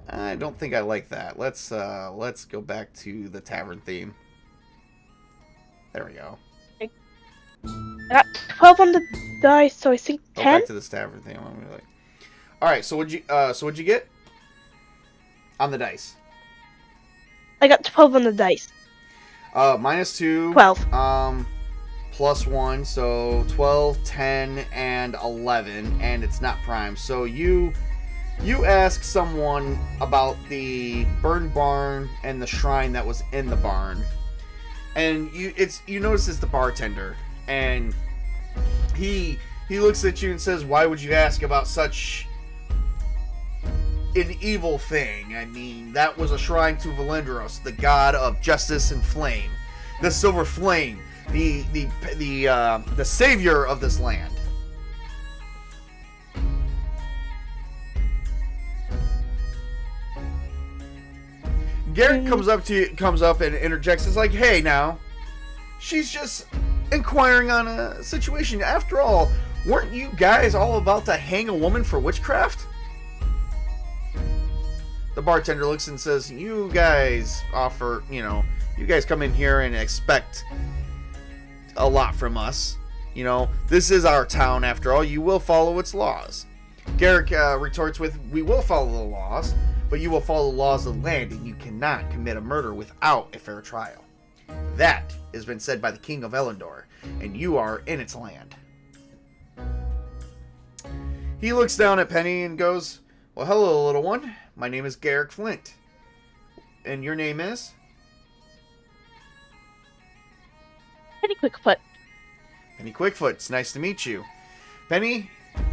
I don't think I like that. Let's go back to the tavern theme. There we go. I got 12 on the dice, so I think Go 10. back to this tavern theme. All right. So what'd you get on the dice? I got 12 on the dice. -2. 12. +1, so 12, 10, and 11, and it's not prime. So you ask someone about the burned barn and the shrine that was in the barn, and you notice it's the bartender, and he looks at you and says, "Why would you ask about such an evil thing? I mean, that was a shrine to Valendros, the god of justice and flame, the silver flame, the savior of this land." Garrett comes up and interjects. It's like, "Hey, now, she's just inquiring on a situation. After all, weren't you guys all about to hang a woman for witchcraft?" The bartender looks and says, "You guys you guys come in here and expect a lot from us. This is our town after all. You will follow its laws." Garrick retorts with, "We will follow the laws, but you will follow the laws of the land, and you cannot commit a murder without a fair trial. That has been said by the King of Elendor, and you are in its land." He looks down at Penny and goes, "Well, hello, little one. My name is Garrick Flint. And your name is?" Penny Quickfoot. Penny Quickfoot. It's nice to meet you. Penny,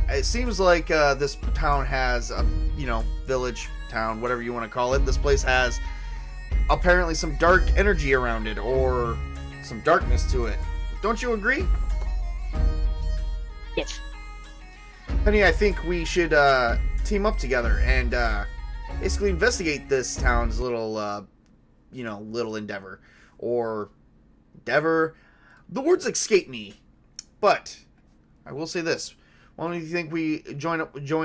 it seems like this town has a, village, town, whatever you want to call it. This place has apparently some dark energy around it, or some darkness to it. Don't you agree? Yes. Penny, I think we should team up together and basically investigate this town's little endeavor. Or endeavor. The words escape me. But I will say this. Why don't you think we join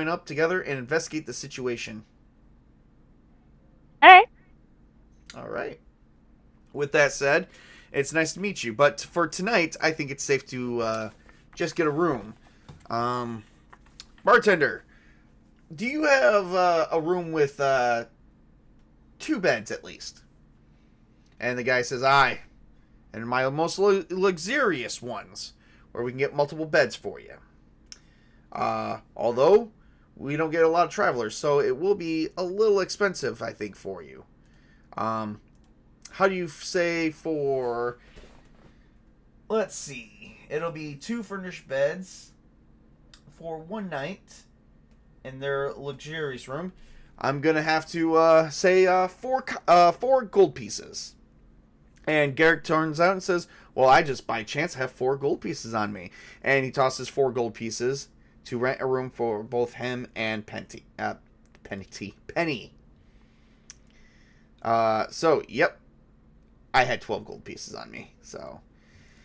up together and investigate the situation? Alright. All right. With that said, it's nice to meet you. But for tonight, I think it's safe to just get a room. Bartender, do you have a room with 2 beds at least? And the guy says, "Aye. And my most luxurious ones, where we can get multiple beds for you. Although we don't get a lot of travelers, so it will be a little expensive, I think, for you. How do you say for... Let's see. It'll be 2 furnished beds for 1 night in their luxurious room. I'm going to have to say 4 gold pieces." And Garrick turns out and says, "Well, I just by chance have 4 gold pieces on me." And he tosses 4 gold pieces to rent a room for both him and Penny. So, yep. I had 12 gold pieces on me. So,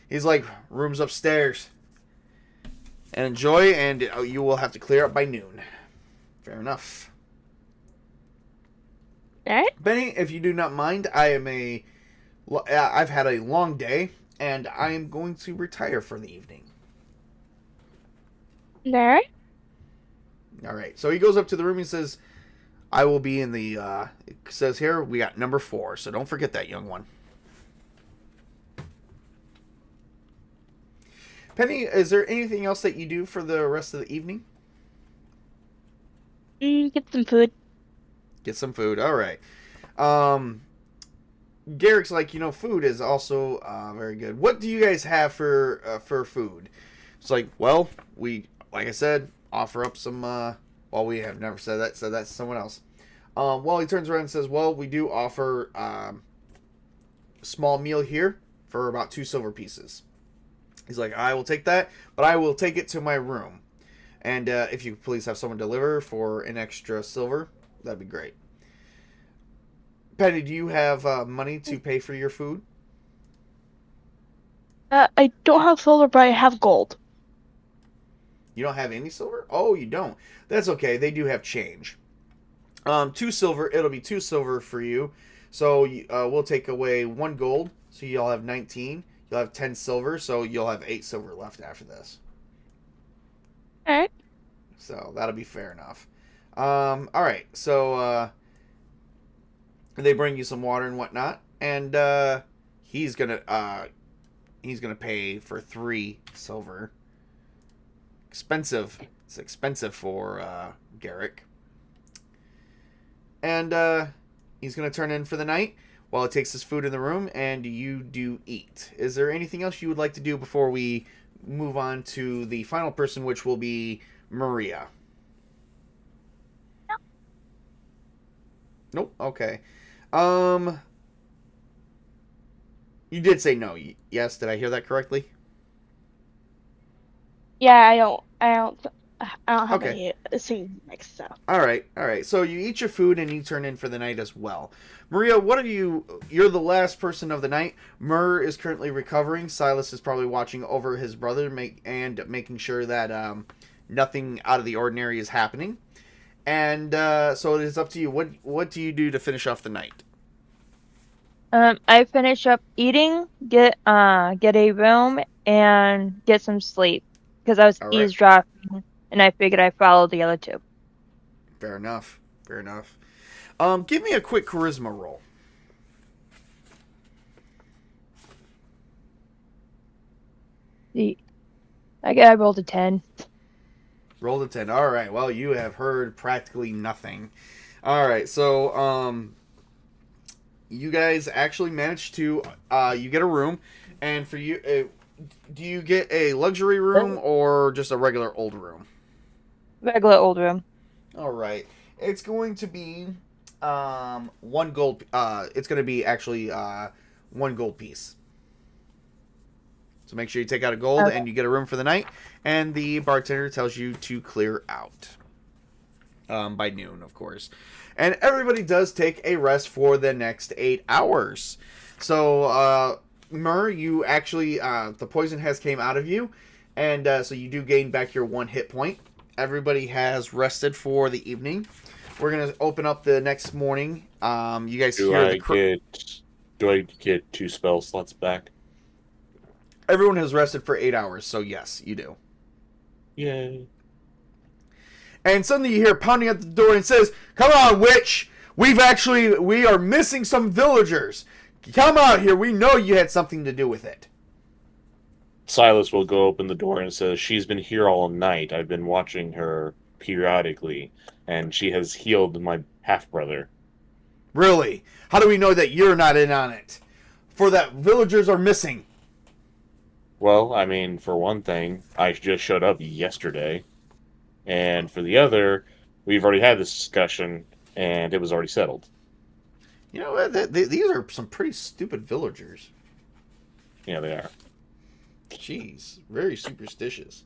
he's like, "Room's upstairs. And enjoy, and you will have to clear up by noon." Fair enough. Alright. Benny, if you do not mind, I've had a long day, and I am going to retire for the evening. Alright. Alright, so he goes up to the room and says, "I will be in the, it says here, we got number 4, so don't forget that, young one." Penny, is there anything else that you do for the rest of the evening? Get some food. Get some food, alright. Garrick's like, food is also very good. What do you guys have for food? It's like, well, we, like I said, offer up some, well, we have never said that, so that's someone else. Well, he turns around and says, "Well, we do offer a small meal here for about 2 silver pieces. He's like, I will take that, but I will take it to my room. And if you could please have someone deliver for an extra silver, that'd be great. Penny, do you have money to pay for your food? I don't have silver, but I have gold. You don't have any silver? Oh, you don't. That's okay. They do have change. 2 silver. It'll be 2 silver for you. So we'll take away 1 gold. So you'll have 19. You'll have 10 silver. So you'll have 8 silver left after this. All right. So that'll be fair enough. All right. So they bring you some water and whatnot, and he's gonna pay for 3 silver. Expensive. It's expensive for Garrick. And he's going to turn in for the night while he takes his food in the room, and you do eat. Is there anything else you would like to do before we move on to the final person, which will be Maria? No. Nope. Okay. You did say no. Yes, did I hear that correctly? Yeah, I don't have Okay. any singing next stuff. All right. So you eat your food and you turn in for the night as well. Maria, what are you? You're the last person of the night. Mur is currently recovering. Silas is probably watching over his brother, making sure that nothing out of the ordinary is happening. And so it is up to you. What do you do to finish off the night? I finish up eating, get a room, and get some sleep because I was All right. eavesdropping, and I figured I'd follow the other two. Fair enough. Give me a quick charisma roll. I rolled a 10. Roll a 10. All right. Well, you have heard practically nothing. All right. So, you guys actually managed to, you get a room, and for you, do you get a luxury room or just a regular old room? Regular old room. All right. It's going to be 1 gold. It's going to be actually 1 gold piece. So make sure you take out a gold Okay. and you get a room for the night. And the bartender tells you to clear out by noon, of course. And everybody does take a rest for the next 8 hours. So, Mur, you actually, the poison has came out of you. And so you do gain back your 1 hit point. Everybody has rested for the evening. We're going to open up the next morning. You guys hear the... Do I get 2 spell slots back? Everyone has rested for 8 hours, so yes, you do. Yay. And suddenly you hear pounding at the door and it says, "Come on, witch! We are missing some villagers. Come out here. We know you had something to do with it." Silas will go open the door and says, "She's been here all night. I've been watching her periodically, and she has healed my half-brother." Really? How do we know that you're not in on it? For that villagers are missing. Well, I mean, for one thing, I just showed up yesterday. And for the other, we've already had this discussion, and it was already settled. You know what? These are some pretty stupid villagers. Yeah, they are. Jeez. Very superstitious.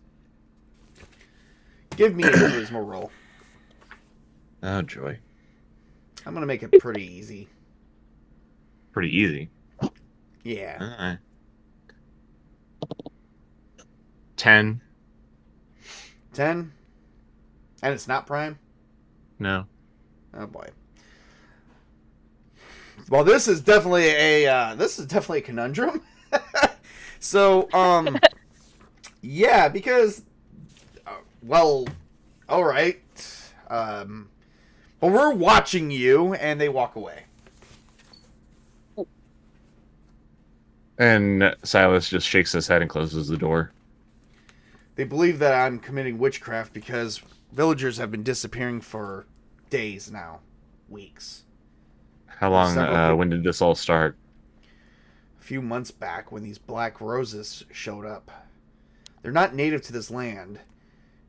Give me a charisma roll. Oh, joy. I'm going to make it pretty easy. Pretty easy. Yeah. Alright. 10. 10? And it's not prime? No. Oh boy. Well, this is definitely a conundrum. So, yeah, because, well, all right. Well, we're watching you, and they walk away. And Silas just shakes his head and closes the door. They believe that I'm committing witchcraft because villagers have been disappearing for days now, weeks. How long, when did this all start? A few months back when these black roses showed up. They're not native to this land,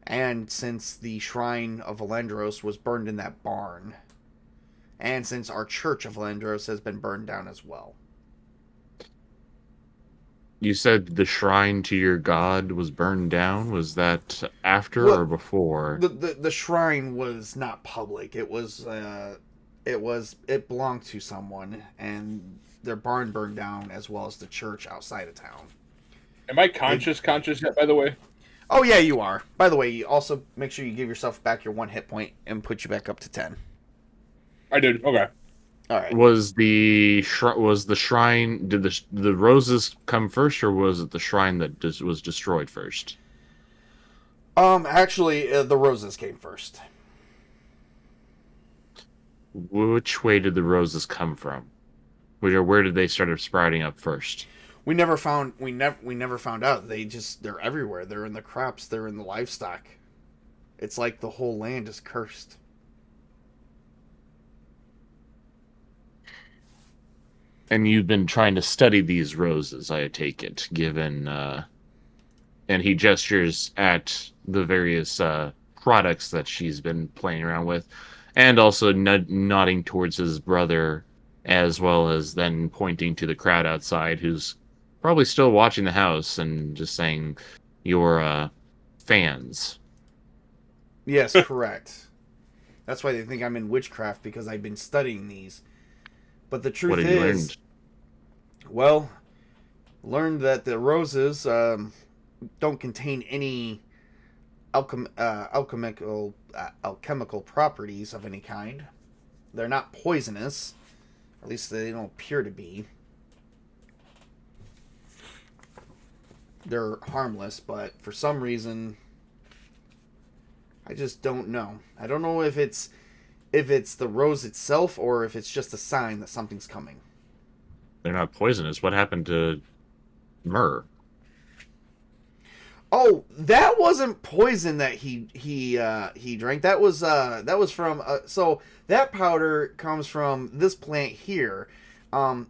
and since the shrine of Valandros was burned in that barn, and since our church of Valandros has been burned down as well. You said the shrine to your god was burned down. Was that after Well, or before? The shrine was not public. It belonged to someone, and their barn burned down as well as the church outside of town. Am I conscious yet, by the way? Oh yeah, you are. By the way, you also make sure you give yourself back your 1 hit point and put you back up to 10. I did. Okay. All right. Was the shrine? Did the roses come first, or was it the shrine that was destroyed first? Actually, the roses came first. Which way did the roses come from? Where did they start sprouting up first? We never found out. They're everywhere. They're in the crops. They're in the livestock. It's like the whole land is cursed. And you've been trying to study these roses, I take it, given... and he gestures at the various products that she's been playing around with, and also nodding towards his brother, as well as then pointing to the crowd outside, who's probably still watching the house, and just saying, "You're fans." Yes, correct. That's why they think I'm in witchcraft, because I've been studying these. But the truth What have you is, learned? well, learned that the roses don't contain any alchemical properties of any kind. They're not poisonous, or at least they don't appear to be. They're harmless, but for some reason, I just don't know. I don't know if it's the rose itself or if it's just a sign that something's coming. They're not poisonous. What happened to myrrh? Oh, that wasn't poison that he drank. That was from so that powder comes from this plant here.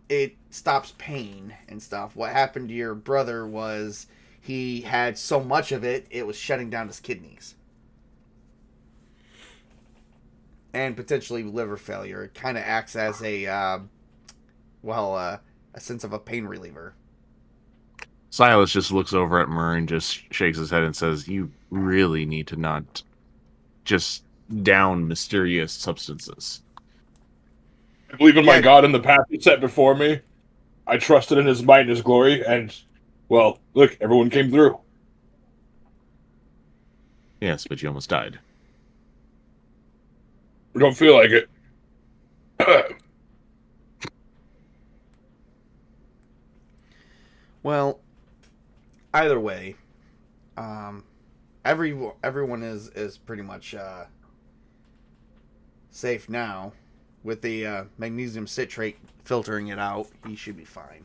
It stops pain and stuff. What happened to your brother was he had so much of it, it was shutting down his kidneys. And potentially liver failure. It kind of acts as a sense of a pain reliever. Silas just looks over at Myrrh and just shakes his head and says, "You really need to not just down mysterious substances." I believe in my Yeah. God and the path he set before me. I trusted in his might and his glory, and, well, look, everyone came through. Yes, but you almost died. We don't feel like it. Well, either way, everyone is pretty much safe now. With the magnesium citrate filtering it out, he should be fine.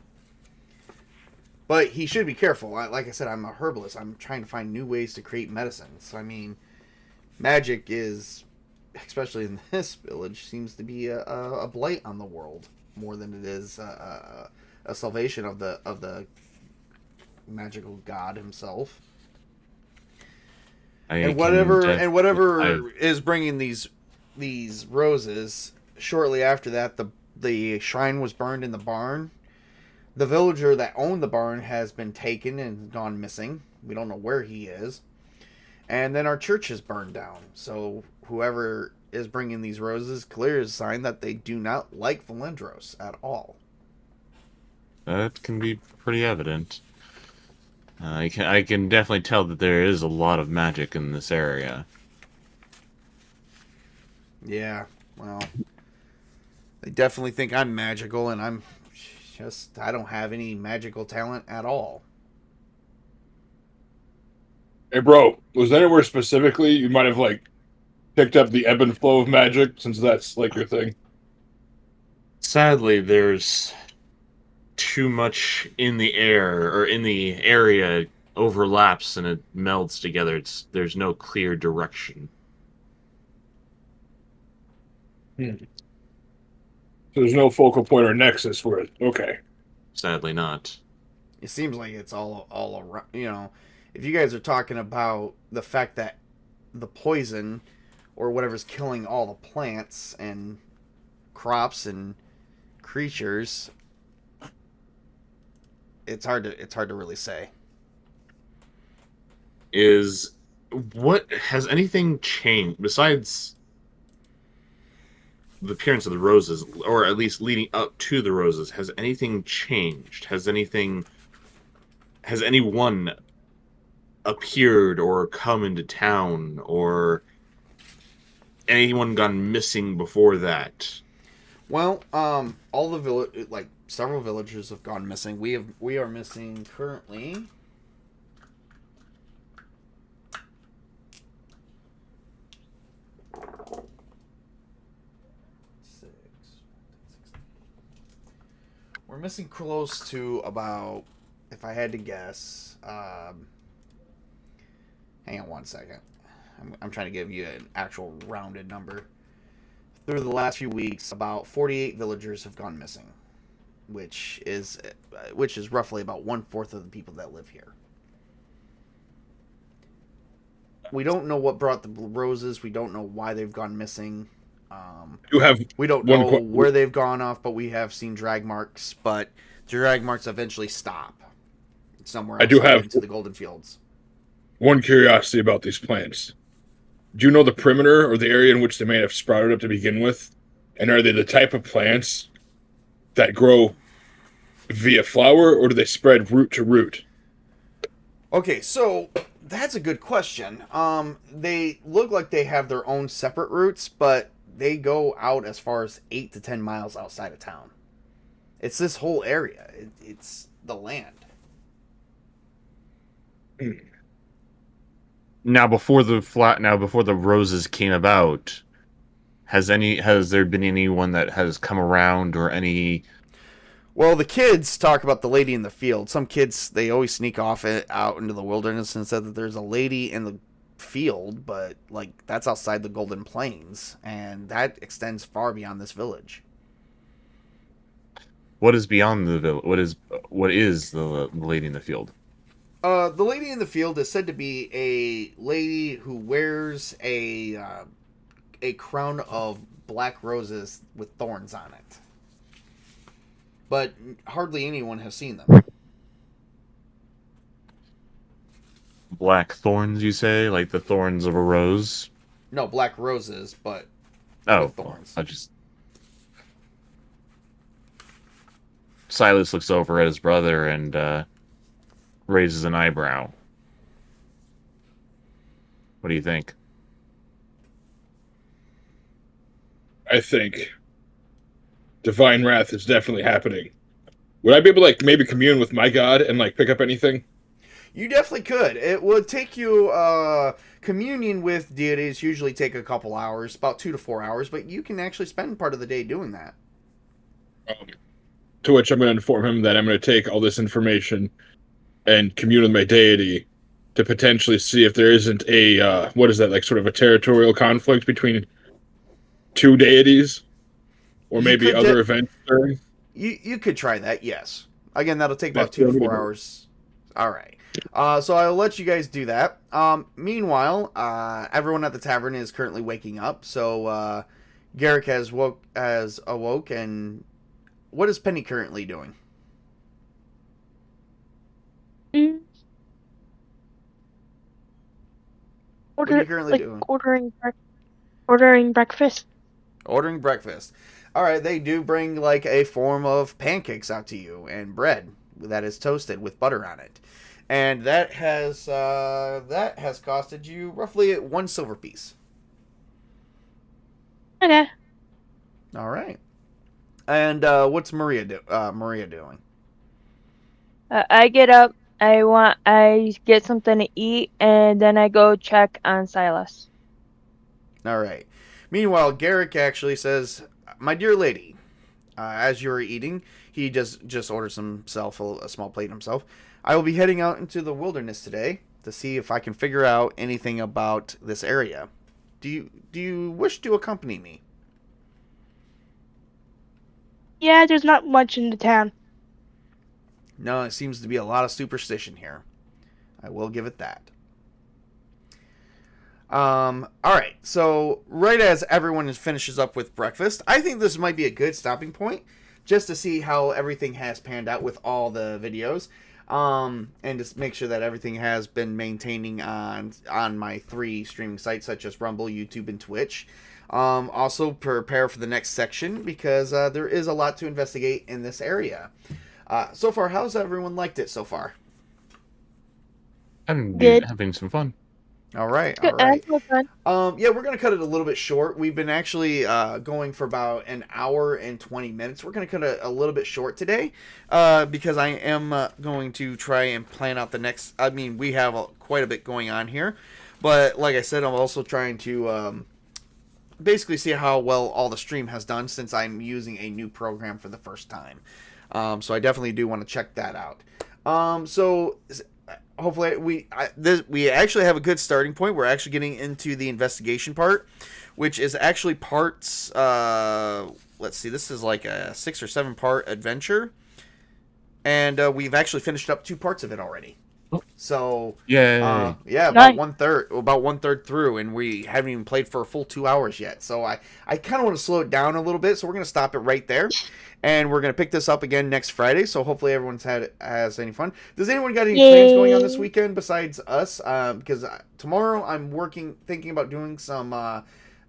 But he should be careful. Like I said, I'm a herbalist. I'm trying to find new ways to create medicines. I mean, magic is, especially in this village, seems to be a blight on the world more than it is a salvation of the magical god himself. And whatever is bringing these roses. Shortly after that, the shrine was burned in the barn. The villager that owned the barn has been taken and gone missing. We don't know where he is. And then our church is burned down. So whoever is bringing these roses clear is a sign that they do not like Valendros at all. That can be pretty evident. I can definitely tell that there is a lot of magic in this area. Yeah, well, they definitely think I'm magical, and I don't have any magical talent at all. Hey, bro, was there anywhere specifically you might have, picked up the ebb and flow of magic, since that's, your thing? Sadly, there's too much in the air, or in the area overlaps and it melds together. There's no clear direction. So there's no focal point or nexus where okay. Sadly not. It seems like it's all around. If you guys are talking about the fact that the poison or whatever's killing all the plants and crops and creatures, it's hard to really say. What has anything changed besides the appearance of the roses, or at least leading up to the roses? Has anything changed? Has anyone appeared or come into town, or anyone gone missing before that? Well, all the several villagers have gone missing. We are missing currently. We're missing close to about, if I had to guess, hang on one second. I'm trying to give you an actual rounded number. Through the last few weeks, about 48 villagers have gone missing, which is roughly about 1/4 of the people that live here. We don't know what brought the roses. We don't know why they've gone missing. We don't know where they've gone off, but we have seen drag marks. But the drag marks eventually stop somewhere else into the Golden Fields. One curiosity about these plants. Do you know the perimeter or the area in which they may have sprouted up to begin with? And are they the type of plants that grow via flower, or do they spread root to root? Okay, so that's a good question. They look like they have their own separate roots, but they go out as far as 8 to 10 miles outside of town. It's this whole area. It's the land. Now, before the roses came about, has there been anyone that has come around, or any? Well, the kids talk about the lady in the field. Some kids, they always sneak off out into the wilderness and said that there's a lady in the field, but that's outside the Golden Plains, and that extends far beyond this village. What is beyond the village? What is the lady in the field? The lady in the field is said to be a lady who wears a crown of black roses with thorns on it. But hardly anyone has seen them. Black thorns, you say? Like the thorns of a rose? No, black roses, but with thorns. Silas looks over at his brother and raises an eyebrow. What do you think? I think divine wrath is definitely happening. Would I be able to maybe commune with my god and pick up anything? You definitely could. It would take you communion with deities usually take a couple hours, about 2 to 4 hours, but you can actually spend part of the day doing that. To which I'm going to inform him that I'm going to take all this information and commune with my deity to potentially see if there isn't a sort of a territorial conflict between two deities, or maybe other events during. You could try that, yes. Again, that'll take about 2 to 4 hours. All right. So I'll let you guys do that. Meanwhile, everyone at the tavern is currently waking up. So Garrick has awoke, and what is Penny currently doing? What are you currently doing? Ordering breakfast. Ordering breakfast. All right, they do bring a form of pancakes out to you and bread that is toasted with butter on it, and that has costed you roughly 1 silver piece. Okay. All right. And what's Maria doing? I get up. I get something to eat, and then I go check on Silas. All right. Meanwhile, Garrick actually says, "My dear lady," as you're eating, he just orders himself a small plate himself. "I will be heading out into the wilderness today to see if I can figure out anything about this area. Do you wish to accompany me?" Yeah, there's not much in the town. No, it seems to be a lot of superstition here. I will give it that. All right. So right as everyone finishes up with breakfast, I think this might be a good stopping point just to see how everything has panned out with all the videos. And just make sure that everything has been maintaining on my 3 streaming sites such as Rumble, YouTube, and Twitch. Also prepare for the next section because there is a lot to investigate in this area. So far, how's everyone liked it so far? I'm Good. having some fun. All right, Good. all right. Well done. Yeah, we're gonna cut it a little bit short. We've been actually going for about an hour and 20 minutes. We're gonna cut it a little bit short today because I am going to try and plan out the next. I mean, we have quite a bit going on here, but like I said, I'm also trying to basically see how well all the stream has done since I'm using a new program for the first time. So I definitely do want to check that out. So hopefully we actually have a good starting point. We're actually getting into the investigation part, which is actually parts. Let's see, this is like a 6 or 7 part adventure, and we've actually finished up 2 parts of it already. So Yay. yeah, Nice. about one third through, and we haven't even played for a full 2 hours yet. So I kind of want to slow it down a little bit. So we're gonna stop it right there, and we're gonna pick this up again next Friday. So hopefully everyone's has any fun. Does anyone got any plans going on this weekend besides us? Because tomorrow I'm thinking about doing some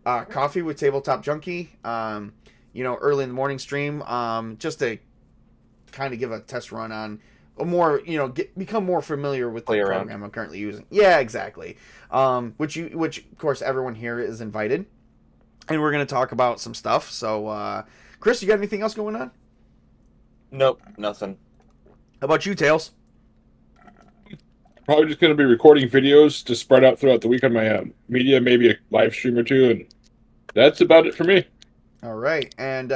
coffee with Tabletop Junkie. Early in the morning stream, just to kind of give a test run on. More, become more familiar with the Play around. program I'm currently using. Yeah, exactly. Which of course everyone here is invited, and we're gonna talk about some stuff. So, Chris, you got anything else going on? Nope, nothing. How about you, Tails? Probably just going to be recording videos to spread out throughout the week on my media, maybe a live stream or 2, and that's about it for me. All right, and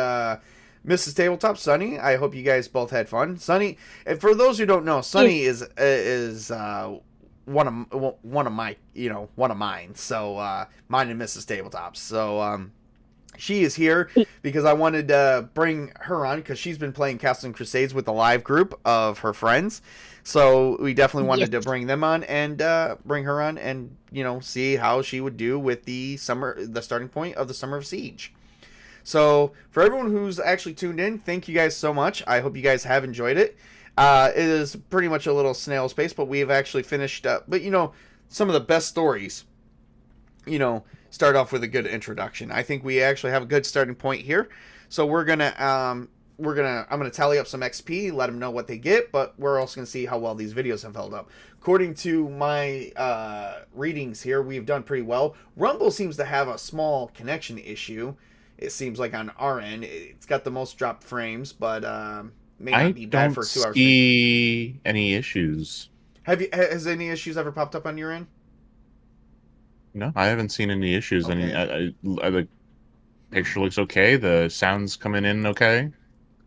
Mrs. Tabletop, Sunny, I hope you guys both had fun. Sunny, and for those who don't know, Sunny is one of mine. So mine and Mrs. Tabletop's. So she is here because I wanted to bring her on because she's been playing Castles and Crusades with a live group of her friends. So we definitely wanted to bring them on and bring her on and see how she would do with the starting point of the Summer of Siege. So, for everyone who's actually tuned in, thank you guys so much. I hope you guys have enjoyed it. It is pretty much a little snail's pace, but we have actually finished up. But, some of the best stories, start off with a good introduction. I think we actually have a good starting point here. So, I'm gonna tally up some XP, let them know what they get, but we're also gonna see how well these videos have held up. According to my readings here, we've done pretty well. Rumble seems to have a small connection issue. It seems like on our end, it's got the most dropped frames, but may not be bad for a 2 hour stream. See any issues. Has any issues ever popped up on your end? No, I haven't seen any issues. Okay. The picture looks okay. The sound's coming in okay.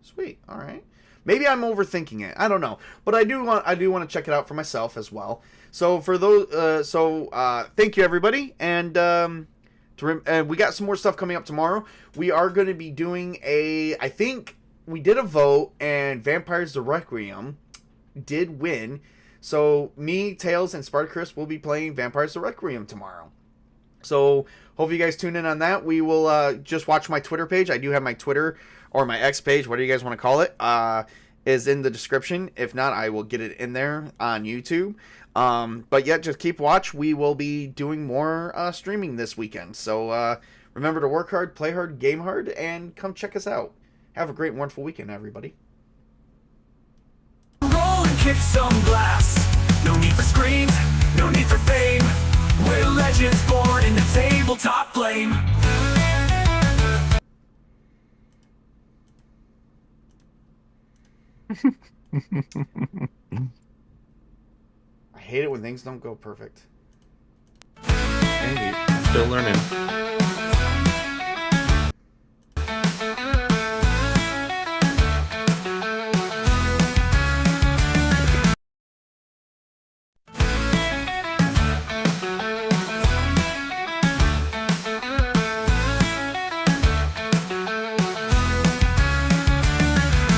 Sweet. All right. Maybe I'm overthinking it. I don't know, but I do want to check it out for myself as well. So for those, thank you everybody, and we got some more stuff coming up tomorrow. We are going to be doing I think we did a vote, and Vampires the Requiem did win. So me, Tails, and SpartaChris will be playing Vampires the Requiem tomorrow. So hope you guys tune in on that. We will just watch my Twitter page. I do have my Twitter or my X page, whatever you guys want to call it, is in the description. If not, I will get it in there on YouTube. But yeah, just keep watch. We will be doing more streaming this weekend. So remember to work hard, play hard, game hard, and come check us out. Have a great, wonderful weekend, everybody. Roll and kick some glass. No need for screams, no need for fame. We're legends born in the tabletop flame. I hate it when things don't go perfect. Hey, still learning.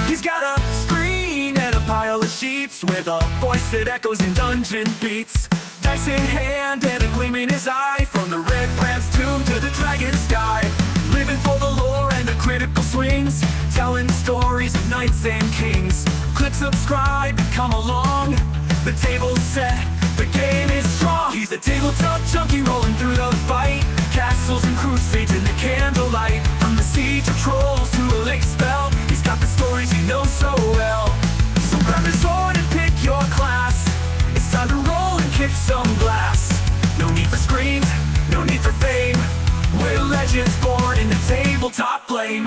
He's got a screen and a pile of sheets with a voice that echoes in dungeon beats. Dice in hand and a gleam in his eye, from the red brand's tomb to the dragon sky. Living for the lore and the critter magical swings, telling stories of knights and kings. Click subscribe and come along. The table's set, the game is strong. He's a tabletop junkie rolling through the fight. Castles and crusades in the candlelight. From the siege of trolls to a lake spell, he's got the stories he knows so well. So grab his sword and pick your class. It's time to roll and kick some glass. No need for screens, no need for fame. We're legends born in the tabletop flame.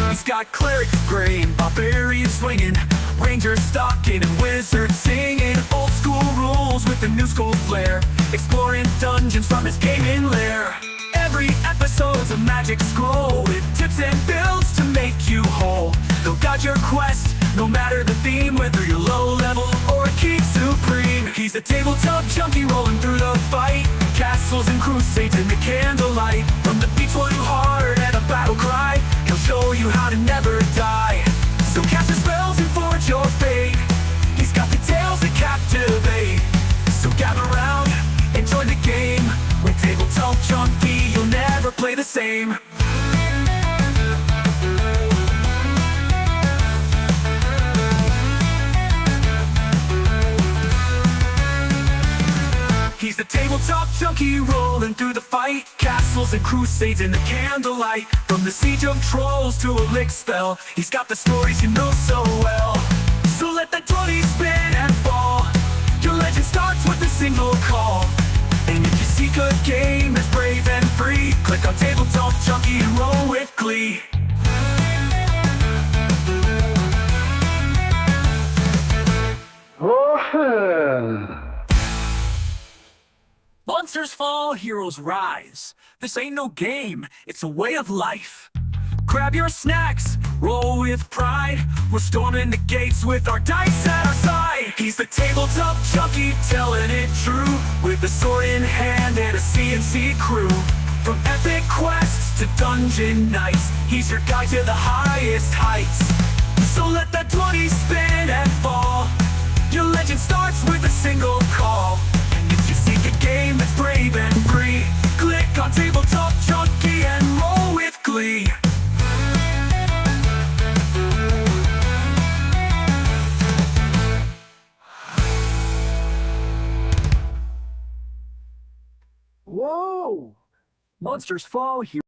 He's got clerics graying, barbarians swinging, rangers stalking and wizards singing. Old school rules with the new school flair, exploring dungeons from his gaming lair. Every episode's a magic scroll with tips and builds to make you whole. They'll guide your quest, no matter the theme, whether you're low level or a king supreme. He's a tabletop junkie rolling through the fight. Castles and crusades in the candlelight. From the beach to heart and a battle cry, he'll show you how to never die. So cast your spells and forge your fate. He's got the tales that captivate. So gather round and join the game. With Tabletop Junkie, you'll never play the same. He's the tabletop junkie rolling through the fight. Castles and crusades in the candlelight. From the siege of trolls to a lick spell, he's got the stories you know so well. So let the 20 spin and fall. Your legend starts with a single call. And if you seek a game that's brave and free, click on Tabletop Junkie and roll with glee. Monsters fall, heroes rise. This ain't no game, it's a way of life. Grab your snacks, roll with pride. We're storming the gates with our dice at our side. He's the tabletop junkie, telling it true. With a sword in hand and a CNC crew. From epic quests to dungeon nights, he's your guide to the highest heights. So let the 20 spin and fall. Your legend starts with a single call. And if you seek a game that's brave and free, click on Tabletop Junkie and roll with glee. Whoa! Monsters fall, heroes